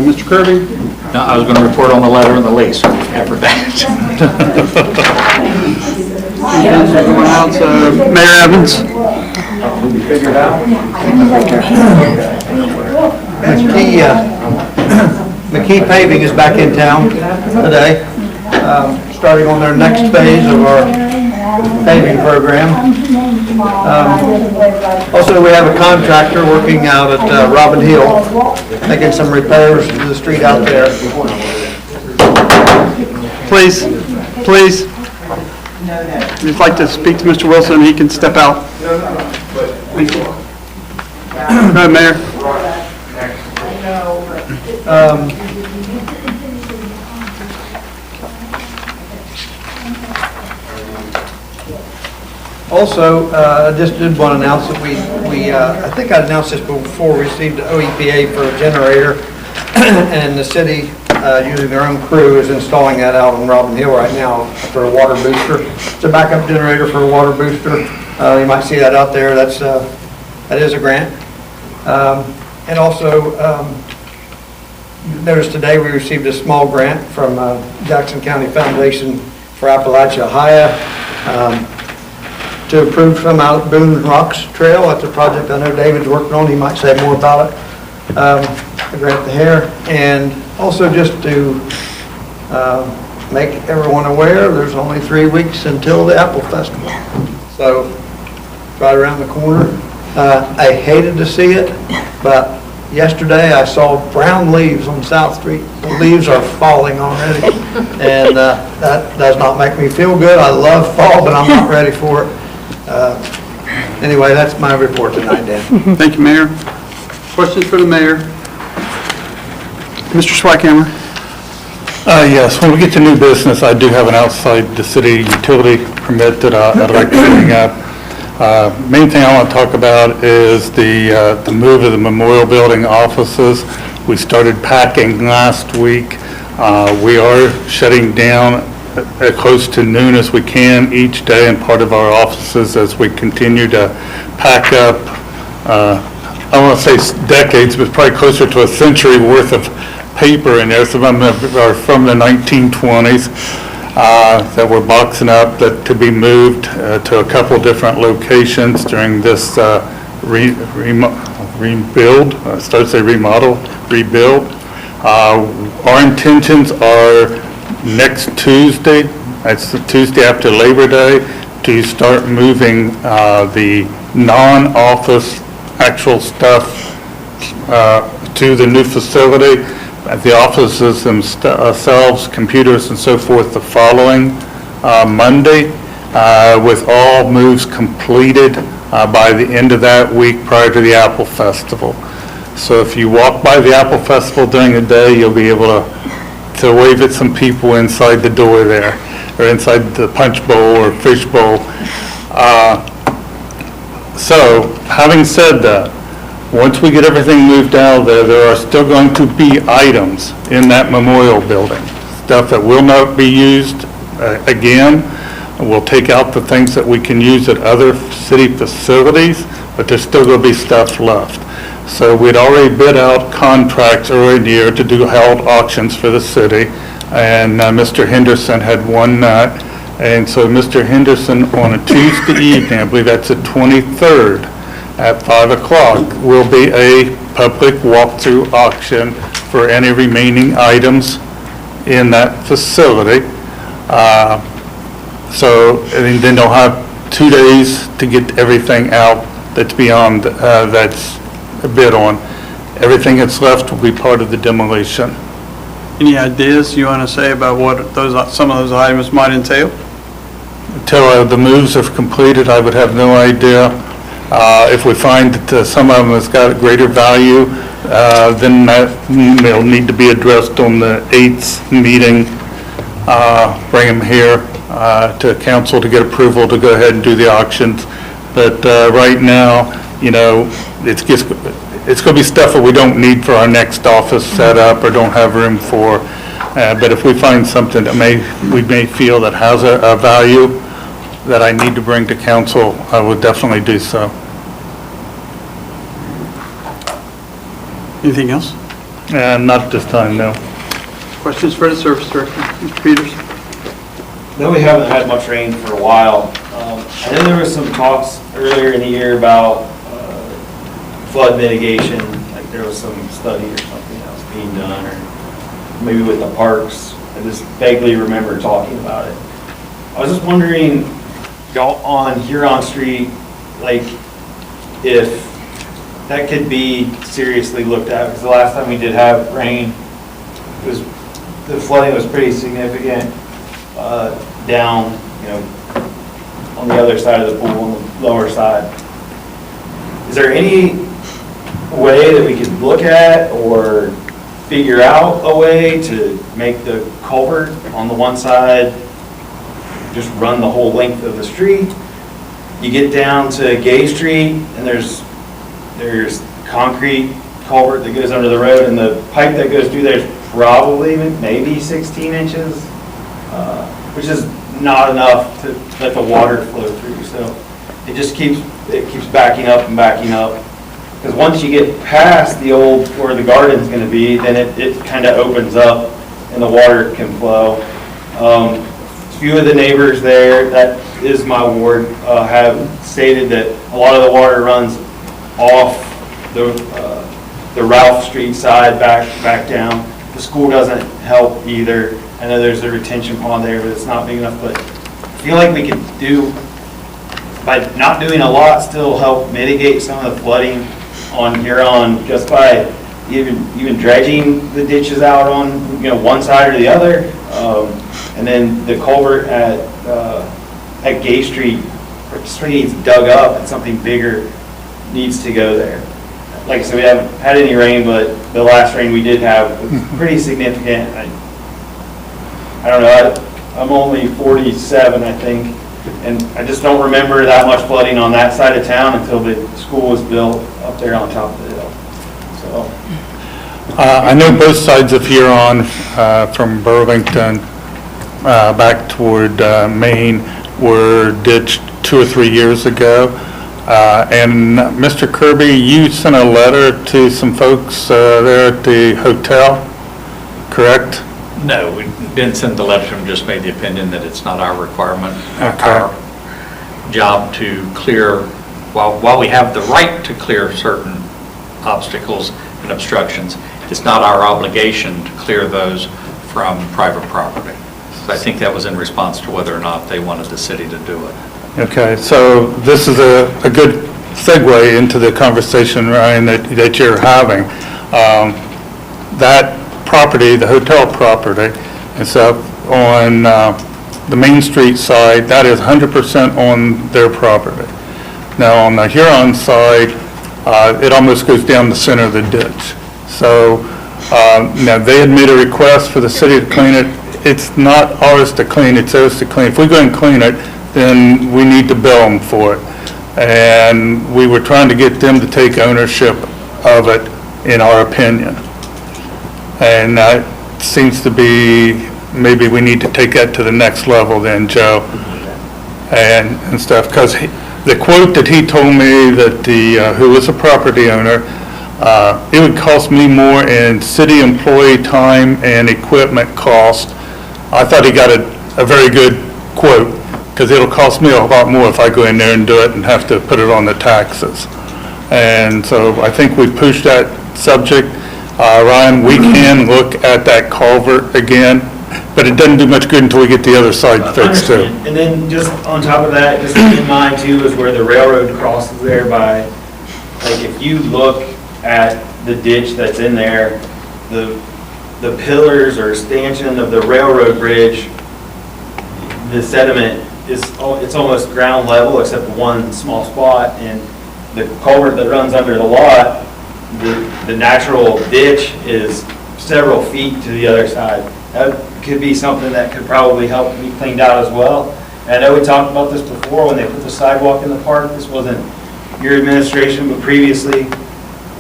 S2: Mr. Kirby.
S9: No, I was going to report on the letter and the lease, after that.
S2: Everyone else, Mayor Evans.
S16: McKee Paving is back in town today, starting on their next phase of our paving program. Also, we have a contractor working out at Robin Hill, making some repairs to the street out there.
S2: Please, please. If you'd like to speak to Mr. Wilson, he can step out. Thank you. Go ahead, Mayor.
S16: Also, I just did want to announce that I think I announced this before, we received OEPA for a generator, and the city, using their own crew, is installing that out on Robin Hill right now for a water booster. It's a backup generator for a water booster. You might see that out there. That is a grant. And also, notice today we received a small grant from Jackson County Foundation for Appalachia High to approve some out Boone Rocks Trail. That's a project I know David's working on. He might say more about it. The grant there. And also just to make everyone aware, there's only 3 weeks until the Apple Festival. So, right around the corner. I hated to see it, but yesterday I saw brown leaves on South Street. The leaves are falling already, and that does not make me feel good. I love fall, but I'm not ready for it. Anyway, that's my report tonight, Dan.
S2: Thank you, Mayor. Questions for the mayor? Mr. Schweikhammer.
S1: Yes, when we get to new business, I do have an outside the city utility permit that I'd like to bring up. Main thing I want to talk about is the move of the Memorial Building offices. We started packing last week. We are shutting down at close to noon as we can each day in part of our offices as we continue to pack up, I don't want to say decades, but probably closer to a century worth of paper in there. Some of them are from the 1920s that we're boxing up that to be moved to a couple different locations during this rebuild, rebuild. Our intentions are next Tuesday, that's the Tuesday after Labor Day, to start moving the non-office actual stuff to the new facility. The offices themselves, computers and so forth, the following Monday, with all moves completed by the end of that week prior to the Apple Festival. So if you walk by the Apple Festival during the day, you'll be able to wave at some people inside the door there, or inside the punch bowl or fish bowl. So, having said that, once we get everything moved out there are still going to be items in that memorial building, stuff that will not be used again. We'll take out the things that we can use at other city facilities, but there's still going to be stuff left. So we'd already bid out contracts earlier in the year to do held auctions for the city, and Mr. Henderson had won that. And so Mr. Henderson, on a Tuesday evening, I believe that's the 23rd, at 5 o'clock, will be a public walkthrough auction for any remaining items in that facility. And then they'll have 2 days to get everything out that's beyond, that's a bid on. Everything that's left will be part of the demolition.
S2: Any ideas you want to say about what some of those items might entail?
S1: Until the moves are completed, I would have no idea. If we find that some of them has got a greater value, then that will need to be addressed on the 8th meeting bring them here to council to get approval to go ahead and do the auctions. But right now, you know, it's going to be stuff that we don't need for our next office setup or don't have room for. But if we find something that we may feel that has a value that I need to bring to council, I will definitely do so.
S2: Anything else?
S1: Not at this time, no.
S2: Questions for the service director? Mr. Peters?
S11: Though we haven't had much rain for a while, I know there was some talks earlier in the year about flood mitigation, like there was some study or something that was being done, or maybe with the parks. I just vaguely remember talking about it. I was just wondering, y'all on Huron Street, like if that could be seriously looked at, because the last time we did have rain, the flooding was pretty significant down, you know, on the other side of the pool, on the lower side. Is there any way that we could look at or figure out a way to make the culvert on the one side just run the whole length of the street? You get down to Gay Street and there's concrete culvert that goes under the road, and the pipe that goes through there is probably maybe 16 inches, which is not enough to let the water flow through. So it just keeps backing up and backing up. Because once you get past the old, where the garden's going to be, then it kind of opens up and the water can flow. A few of the neighbors there, that is my ward, have stated that a lot of the water runs off the Ralph Street side back down. The school doesn't help either. I know there's a retention pond there, but it's not big enough. But I feel like we could do, by not doing a lot, still help mitigate some of the flooding on Huron just by even dredging the ditches out on, you know, one side or the other. And then the culvert at Gay Street needs dug up and something bigger needs to go there. Like I said, we haven't had any rain, but the last rain we did have was pretty significant. I don't know, I'm only 47, I think, and I just don't remember that much flooding on that side of town until the school was built up there on top of the hill. So
S1: I know both sides of Huron, from Burlington back toward Maine, were ditched 2 or 3 years ago. And Mr. Kirby, you sent a letter to some folks there at the hotel, correct?
S9: No, we didn't send the letter to them, just made the opinion that it's not our requirement,
S1: Okay.
S9: our job to clear, while we have the right to clear certain obstacles and obstructions, it's not our obligation to clear those from private property. So I think that was in response to whether or not they wanted the city to do it.
S1: Okay, so this is a good segue into the conversation, Ryan, that you're having. That property, the hotel property, is up on the Main Street side. That is 100% on their property. Now, on the Huron side, it almost goes down the center of the ditch. So now they had made a request for the city to clean it. It's not ours to clean, it's theirs to clean. If we go and clean it, then we need to bill them for it. And we were trying to get them to take ownership of it, in our opinion. And that seems to be, maybe we need to take that to the next level then, Joe, and stuff. Because the quote that he told me that who was a property owner, it would cost me more in city employee time and equipment cost. I thought he got a very good quote, because it'll cost me a lot more if I go in there and do it and have to put it on the taxes. And so I think we pushed that subject. Ryan, we can look at that culvert again, but it doesn't do much good until we get the other side fixed too.
S11: And then just on top of that, just keep in mind too, is where the railroad crosses there by, like if you look at the ditch that's in there, the pillars or stanchion of the railroad bridge, the sediment it's almost ground level except one small spot, and the culvert that runs under the lot, the natural ditch is several feet to the other side. that could be something that could probably help be cleaned out as well. And I know we talked about this before when they put the sidewalk in the park. This wasn't your administration, but previously,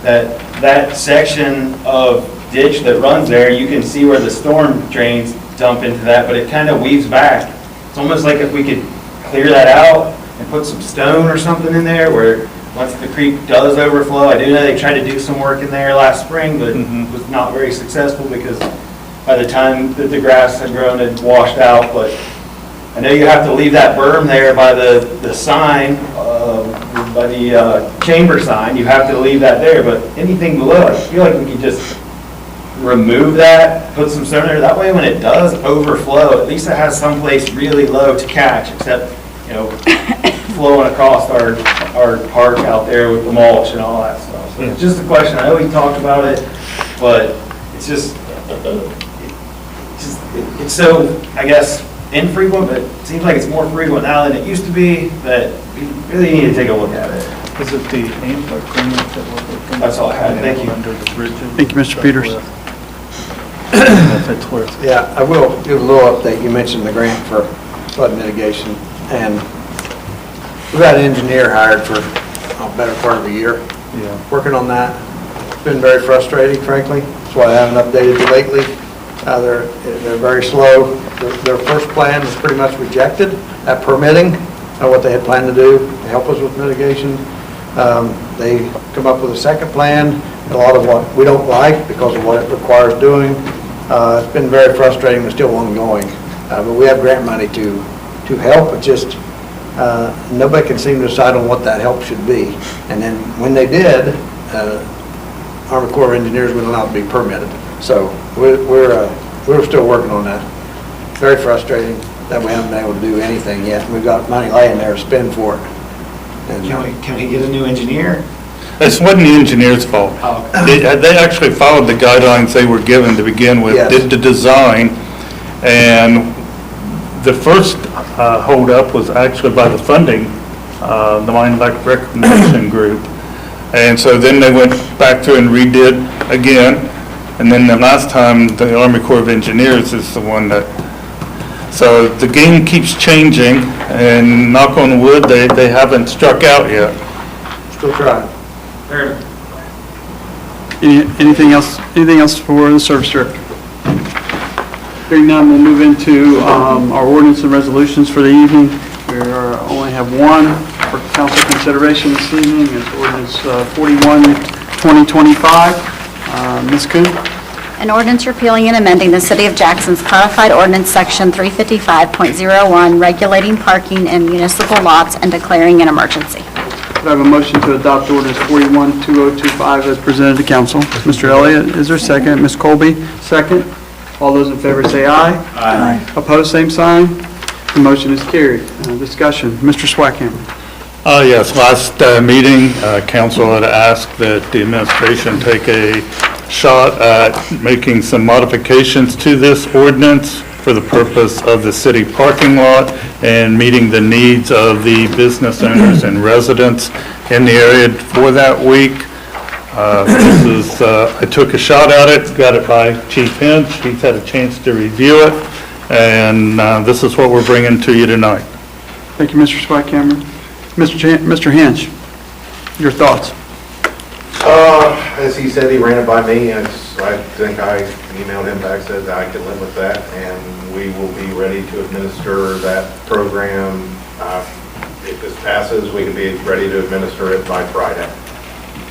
S11: that section of ditch that runs there, you can see where the storm drains dump into that, but it kind of weaves back. It's almost like if we could clear that out and put some stone or something in there where once the creek does overflow, I do know they tried to do some work in there last spring, but was not very successful because by the time that the grass had grown, it washed out. But I know you have to leave that berm there by the sign, by the chamber sign. You have to leave that there, but anything below, I feel like we could just remove that, put some stone there. That way when it does overflow, at least it has someplace really low to catch, except, flowing across our park out there with the mulch and all that stuff. So it's just a question. I know we talked about it, but it's it's so, I guess, infrequent, but it seems like it's more frequent now than it used to be, that we really need to take a look at it.
S1: Is it the AMPA agreement that we're looking at?
S11: That's all I had. Thank you.
S1: Under the bridges?
S2: Thank you, Mr. Peters.
S1: That's where it's-
S16: Yeah, I will give a little update. You mentioned the grant for flood mitigation, and we've got an engineer hired for a better part of a year, working on that. It's been very frustrating, frankly. That's why I haven't updated you lately. They're very slow. Their first plan was pretty much rejected at permitting, what they had planned to do to help us with mitigation. They come up with a second plan, a lot of what we don't like because of what it requires doing. It's been very frustrating. They're still ongoing. But we have grant money to help. It's just nobody can seem to decide on what that help should be. And then when they did, Army Corps of Engineers wouldn't allow it to be permitted. So we're still working on that. Very frustrating that we haven't been able to do anything yet. We've got money laying there to spend for it. And,
S11: Can we get a new engineer?
S1: It wasn't the engineer's fault. They actually followed the guidelines they were given to begin with,
S16: Yes.
S1: did the design, and the first holdup was actually by the funding, the Mine Lake Reclamation Group. And so then they went back through and redid again, and then the last time, the Army Corps of Engineers is the one that, so the game keeps changing, and knock on wood, they haven't struck out yet.
S16: Still trying.
S2: Anything else for the service director? Hearing none, we'll move into our ordinance and resolutions for the evening. We only have one for council consideration this evening. It's ordinance 41, 2025. Ms. Coon?
S5: An ordinance repealing and amending the City of Jackson's codified ordinance section 355.01, regulating parking in municipal lots and declaring an emergency.
S2: Do I have a motion to adopt ordinance 41, 2025 as presented to council? Mr. Elliott, is there a second? Ms. Colby, second. All those in favor say aye. Aye. Opposed, same sign. The motion is carried. Discussion, Mr. Swackhammer.
S1: Yes, last meeting, council had asked that the administration take a shot at making some modifications to this ordinance for the purpose of the city parking lot and meeting the needs of the business owners and residents in the area for that week. I took a shot at it, got it by Chief Hinch. He's had a chance to review it, and this is what we're bringing to you tonight.
S2: Thank you, Mr. Swackhammer. Mr. Hinch, your thoughts?
S18: As he said, he ran it by me, and I think I emailed him back, said that I can live with that, and we will be ready to administer that program. If this passes, we can be ready to administer it by Friday.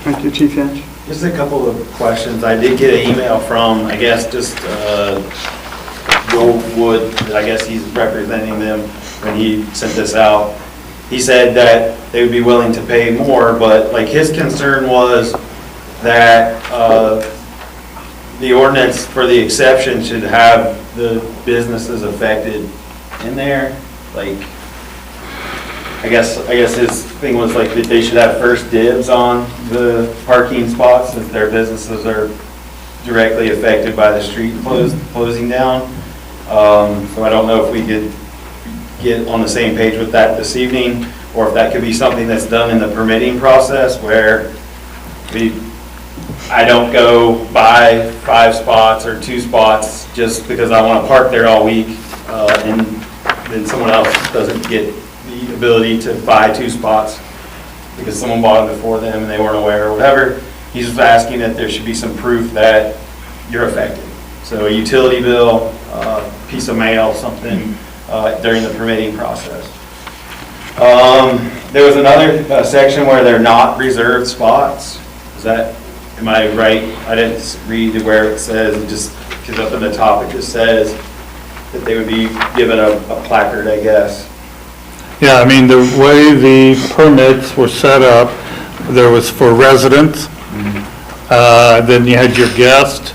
S2: Thank you, Chief Hinch.
S11: Just a couple of questions. I did get an email from, I guess, just Joel Wood, I guess he's representing them when he sent this out. He said that they would be willing to pay more, but like his concern was that the ordinance for the exception should have the businesses affected in there. Like, I guess his thing was like that they should have first dibs on the parking spots since their businesses are directly affected by the street closing down. So I don't know if we could get on the same page with that this evening, or if that could be something that's done in the permitting process where I don't go buy 5 spots or 2 spots just because I want to park there all week, and then someone else doesn't get the ability to buy 2 spots because someone bought them before them and they weren't aware or whatever. He's just asking that there should be some proof that you're affected. So a utility bill, piece of mail, something during the permitting process. There was another section where they're not reserved spots. Is that, am I right? I didn't read where it says, it just, because up in the top it just says that they would be given a placard, I guess.
S1: Yeah, I mean, the way the permits were set up, there was for residents, then you had your guest,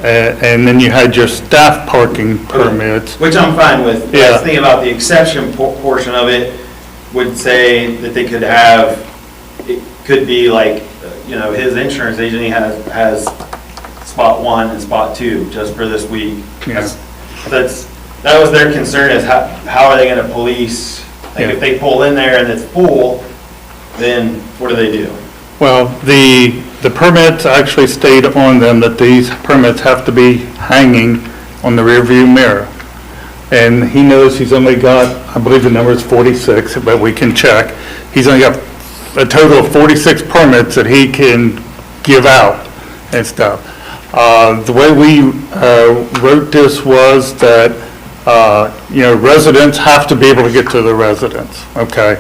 S1: and then you had your staff parking permits.
S11: Which I'm fine with. I
S1: Yeah.
S11: was thinking about the exception portion of it, would say that they could have, it could be like, his insurance agent has spot 1 and spot 2 just for this week.
S1: Yeah.
S11: That was their concern, is how are they gonna police? Like, if they pull in there and it's full, then what do they do?
S1: Well, the permits actually state on them that these permits have to be hanging on the rearview mirror. And he knows he's only got, I believe the number is 46, but we can check. He's only got a total of 46 permits that he can give out and stuff. The way we wrote this was that, residents have to be able to get to the residents, okay?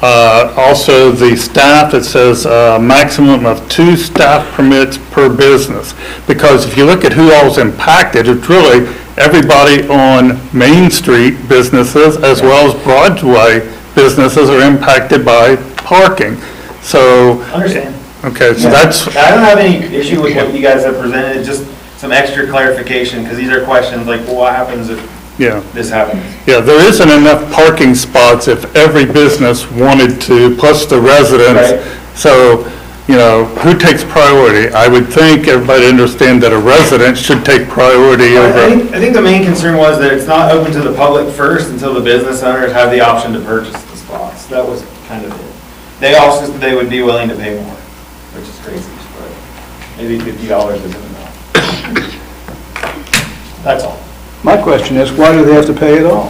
S1: Also, the staff, it says maximum of 2 staff permits per business. Because if you look at who all's impacted, it's really everybody on Main Street businesses as well as Broadway businesses are impacted by parking. So,
S11: Understand.
S1: okay, so that's,
S11: I don't have any issue with what you guys have presented, just some extra clarification, because these are questions like, well, what happens if
S1: yeah.
S11: this happens?
S1: Yeah, there isn't enough parking spots if every business wanted to, plus the residents.
S11: Right.
S1: So, who takes priority? I would think everybody understand that a resident should take priority over.
S11: I think the main concern was that it's not open to the public first until the business owners have the option to purchase the spots. That was kind of it. They would be willing to pay more, which is crazy, but maybe $50 isn't enough. That's all.
S4: My question is, why do they have to pay it all?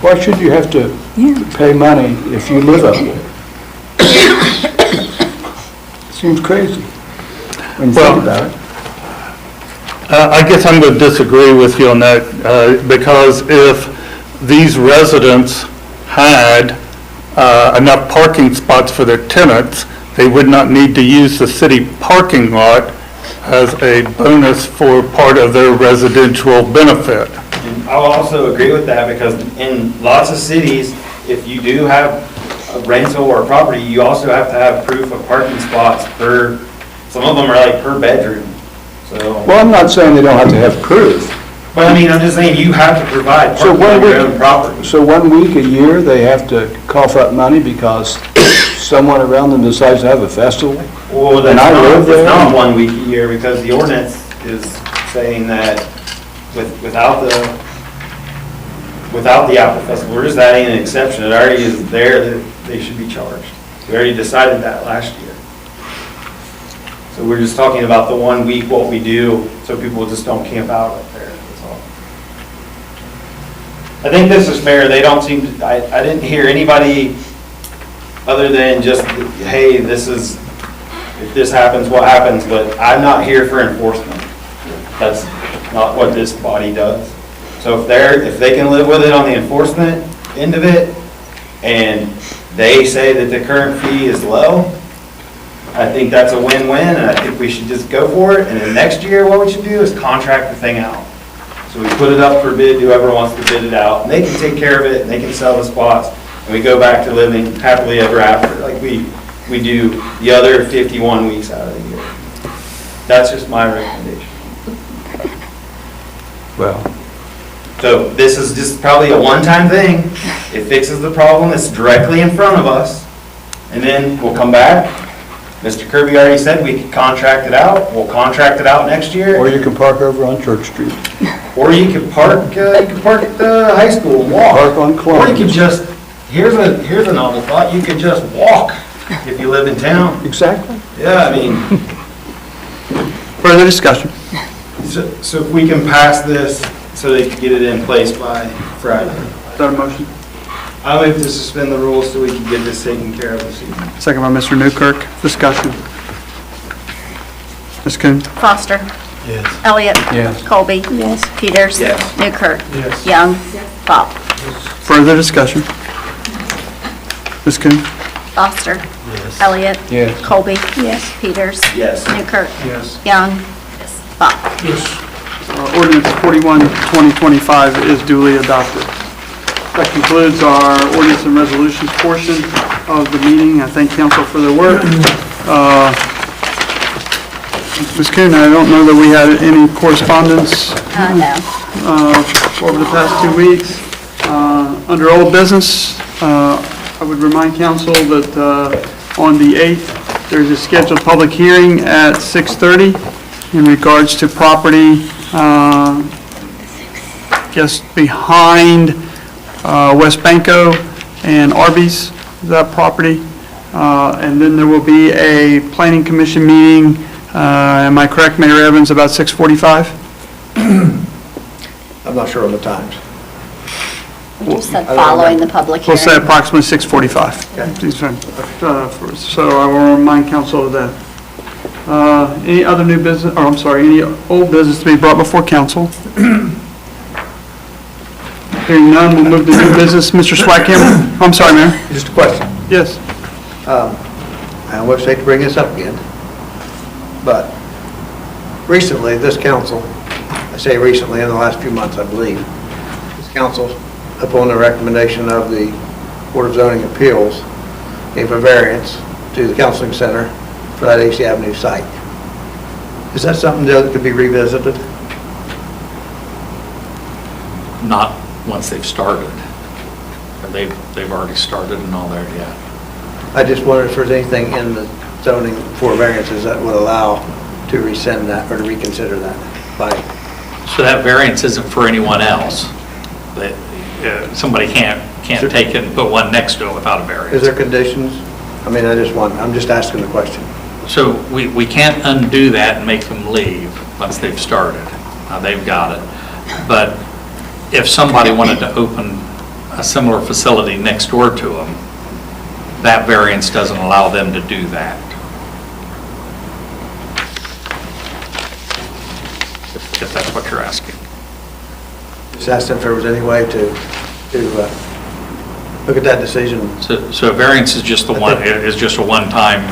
S4: Why should you have to pay money if you live up there? Seems crazy when you think about it.
S1: I guess I'm going to disagree with you on that, because if these residents had enough parking spots for their tenants, they would not need to use the city parking lot as a bonus for part of their residential benefit.
S11: And I'll also agree with that, because in lots of cities, if you do have a rental or a property, you also have to have proof of parking spots per, some of them are like per bedroom, so.
S4: Well, I'm not saying they don't have to have proof.
S11: But I mean, I'm just saying, you have to provide
S4: So
S11: parking on
S4: one
S11: your own property.
S4: week, so 1 week a year, they have to cough up money because someone around them decides to have a festival?
S11: Well,
S4: And I live there.
S11: it's not 1 week a year, because the ordinance is saying that without the Apple Festival, we're just adding an exception. It already is there that they should be charged. We already decided that last year. So we're just talking about the 1 week, what we do, so people just don't camp out up there, that's all. I think this is fair. They don't seem to, I didn't hear anybody other than just, hey, this is, if this happens, what happens? But I'm not here for enforcement. That's not what this body does. So if they can live with it on the enforcement end of it, and they say that the current fee is low, I think that's a win-win, and I think we should just go for it. And then next year, what we should do is contract the thing out. So we put it up for bid, whoever wants to bid it out, and they can take care of it, and they can sell the spots, and we go back to living happily ever after, like we do the other 51 weeks out of the year. That's just my recommendation.
S4: Well,
S11: So this is just probably a one-time thing. It fixes the problem that's directly in front of us, and then we'll come back. Mr. Kirby already said we could contract it out. We'll contract it out next year.
S4: or you can park over on Church Street.
S11: Or you could park at the high school and walk.
S4: Park on
S11: Or
S4: Columbus.
S11: you could just, here's a novel thought, you could just walk if you live in town.
S16: Exactly.
S11: Yeah, I mean,
S2: Further discussion?
S11: so if we can pass this so they can get it in place by Friday.
S2: Is that a motion?
S11: I move to suspend the rules so we can get this taken care of this evening.
S2: Second by Mr. Newkirk. Discussion. Ms. Coon?
S5: Foster.
S11: Yes.
S5: Elliott.
S4: Yes.
S5: Colby.
S17: Yes.
S5: Peters.
S11: Yes.
S5: Newkirk.
S11: Yes.
S5: Young. Pop.
S2: Further discussion? Ms. Coon?
S5: Foster. Elliott.
S4: Yes.
S5: Colby.
S17: Yes.
S5: Peters.
S11: Yes.
S5: Newkirk.
S11: Yes.
S5: Young. Pop.
S2: Ordinance 41, 2025 is duly adopted. That concludes our ordinance and resolutions portion of the meeting. I thank council for their work. Ms. Coon, I don't know that we had any correspondence
S5: No.
S2: over the past 2 weeks. Under old business, I would remind council that on the 8th, there's a scheduled public hearing at 6:30 in regards to property just behind West Banco and Arby's, that property. And then there will be a planning commission meeting, am I correct, Mayor Evans, about 6:45?
S16: I'm not sure on the times.
S5: You said following the public
S2: We'll
S5: hearing.
S2: say approximately 6:45. So I will remind council of that. Any other new business, or I'm sorry, any old business to be brought before council? Hearing none, we'll move to new business. Mr. Swackhammer? I'm sorry, Mayor.
S16: Just a question.
S2: Yes.
S16: I almost hate to bring this up again, but recently, this council, I say recently, in the last few months, I believe, this council, upon the recommendation of the Board of Zoning Appeals, gave a variance to the counseling center for that AC Avenue site. Is that something that could be revisited?
S9: Not once they've started. They've already started and all that, yeah.
S16: I just wondered if there's anything in the zoning for variances that would allow to rescind that or to reconsider that by...
S9: So that variance isn't for anyone else. Somebody can't take it and put one next to it without a variance.
S16: Is there conditions? I mean, I'm just asking the question.
S9: So we can't undo that and make them leave once they've started. They've got it. But if somebody wanted to open a similar facility next door to them, that variance doesn't allow them to do that. If that's what you're asking.
S16: Just asked if there was any way to look at that decision.
S9: So a variance is just is just a one-time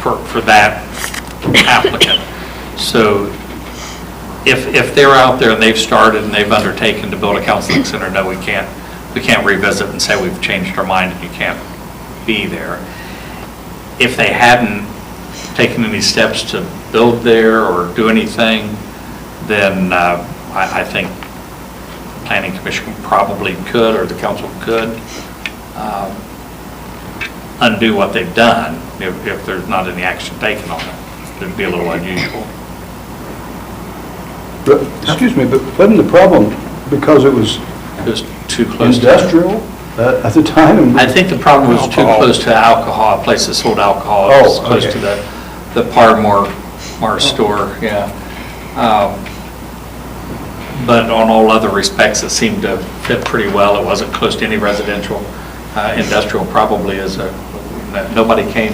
S9: for that applicant. So if they're out there and they've started and they've undertaken to build a counseling center, no, we can't revisit and say we've changed our mind and you can't be there. If they hadn't taken any steps to build there or do anything, then I think the Planning Commission probably could, or the council could, undo what they've done if there's not any action taken on it. It'd be a little unusual.
S4: But, excuse me, but wasn't the problem because it was
S9: too close
S4: industrial at the time?
S9: I think the problem was too close to alcohol, a place that sold alcohol. It was close to the Parmore store, yeah. But on all other respects, it seemed to fit pretty well. It wasn't close to any residential. Industrial probably is nobody came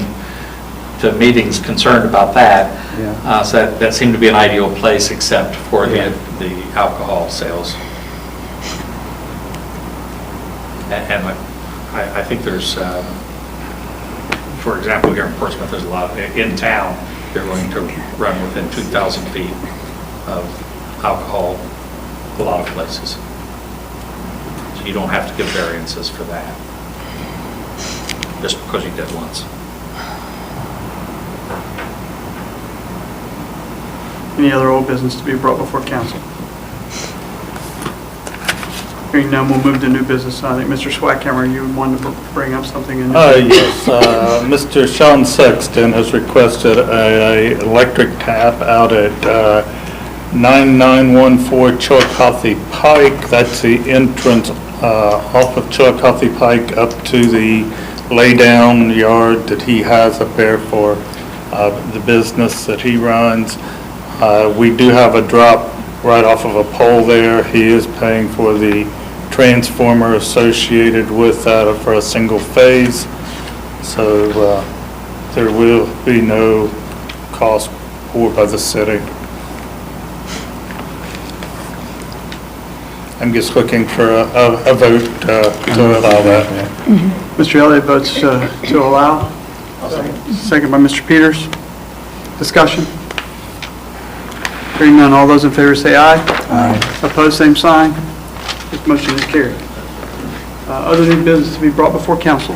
S9: to meetings concerned about that.
S4: Yeah.
S9: So that seemed to be an ideal place except for the alcohol sales. And I think there's, for example, here in Portsmouth, there's a lot, in town, they're going to run within 2,000 feet of alcohol, a lot of places. So you don't have to give variances for that, just because you did once.
S2: Any other old business to be brought before council? Hearing none, we'll move to new business. I think Mr. Swackhammer, you wanted to bring up something in
S1: Yes, Mr. Sean Sexton has requested a electric tap out at 9914 Chillicothe Pike. That's the entrance off of Chillicothe Pike up to the lay-down yard that he has up there for the business that he runs. We do have a drop right off of a pole there. He is paying for the transformer associated with that for a single phase. So there will be no cost borne by the city. I'm just looking for a vote to allow that.
S2: Mr. Elliott votes to allow. Second by Mr. Peters. Discussion? Hearing none, all those in favor say aye. Aye. Opposed, same sign. This motion is carried. Other new business to be brought before council.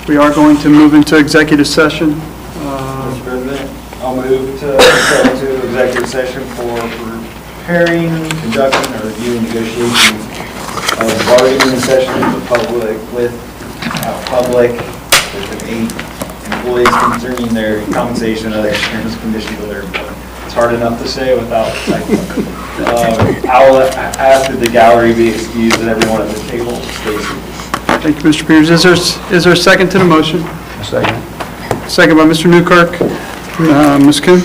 S2: We are going to move into executive session.
S11: Mr. President, I'll move to go into executive session for preparing, conducting, or reviewing negotiations of bargaining session with the public with 8 employees concerning their compensation or their terms, conditions of their employment. It's hard enough to say without typing. I'll ask that the gallery be excused and everyone at the table stay seated.
S2: Thank you, Mr. Peters. Is there a second to the motion?
S4: Second.
S2: Second by Mr. Newkirk. Ms. Kuhn?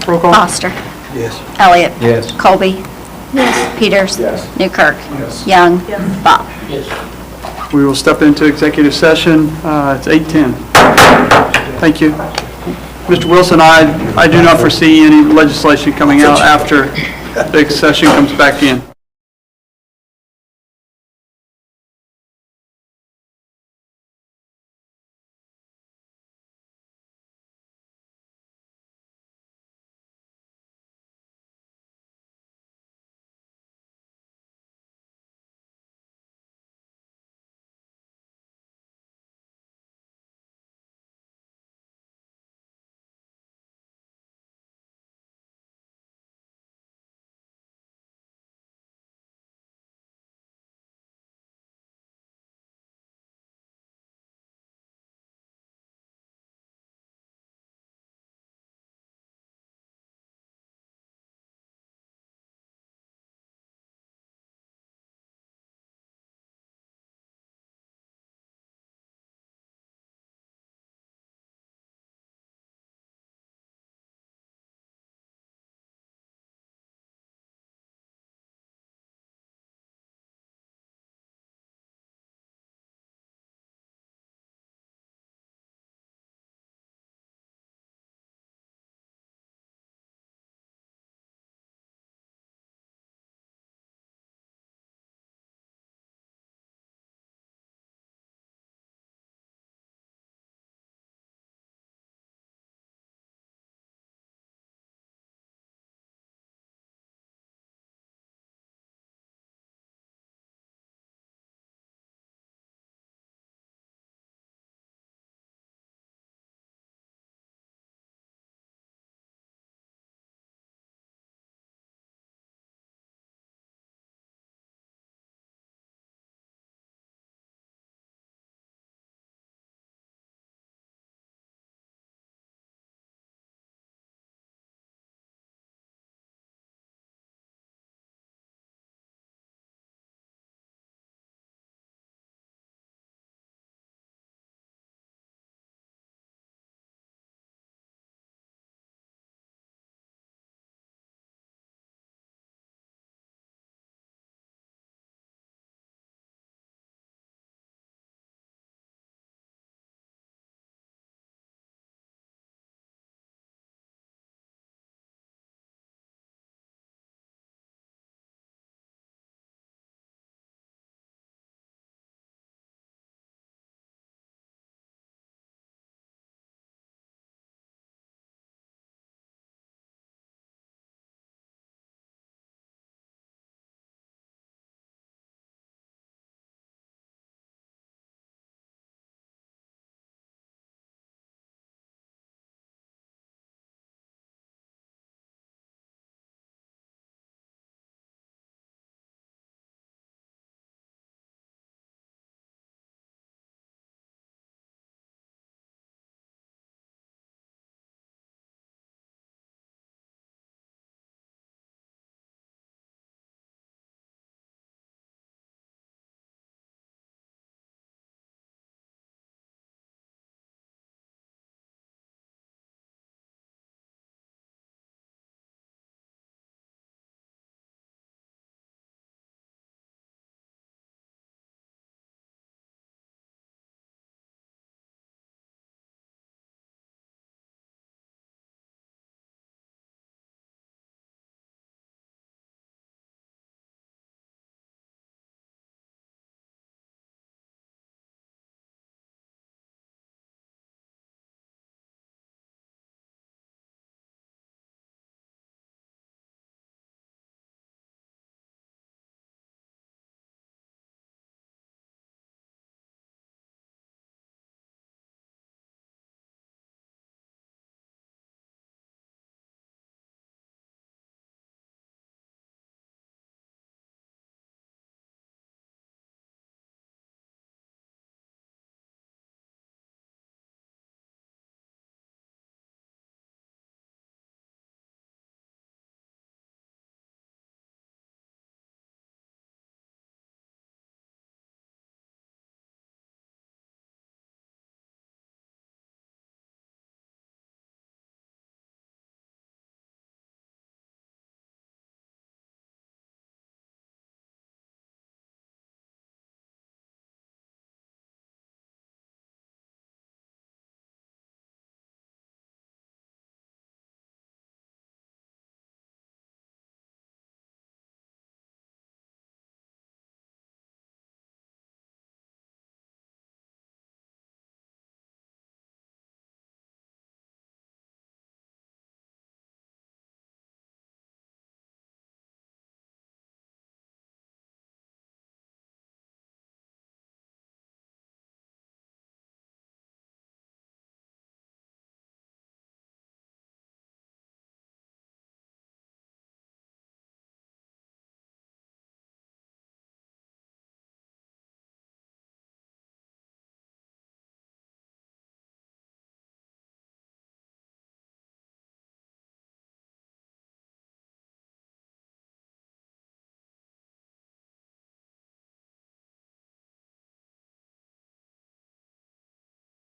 S2: Roll call.
S5: Foster.
S16: Yes.
S5: Elliott.
S4: Yes.
S5: Colby. Yes. Peters.
S11: Yes.
S5: Newkirk.
S11: Yes.
S5: Young. Bach.
S10: Yes.
S2: We will step into executive session. It's 8:10. Thank you. Mr. Wilson, I do not foresee any legislation coming out after the session comes back in.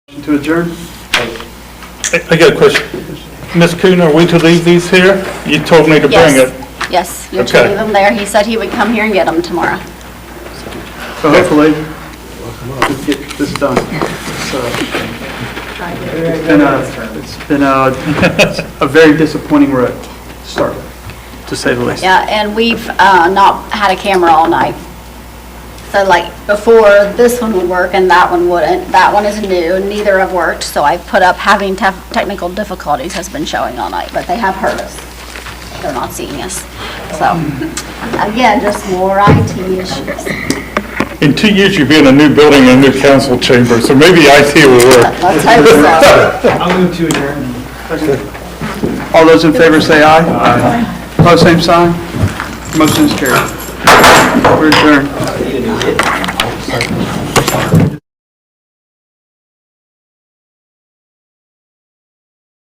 S2: To adjourn?
S1: I got a question. Ms. Coon, are we to leave these here? You told me to bring it.
S5: Yes, you're to
S1: Okay.
S5: leave them there. He said he would come here and get them tomorrow.
S2: So hopefully, let's get this done. So, It's been a very disappointing road to start with, to say the least.
S5: Yeah, and we've not had a camera all night. So like before, this one would work and that one wouldn't. That one is new, neither have worked, so I've put up having technical difficulties has been showing all night, but they have heard us. They're not seeing us. So, again, just more IT issues.
S1: In 2 years, you'll be in a new building and a new council chamber, so maybe IT will work.
S5: Let's hope so.
S11: I'll move to adjourn.
S2: All those in favor say aye. Aye. Opposed, same sign. Motion is carried. We're adjourned.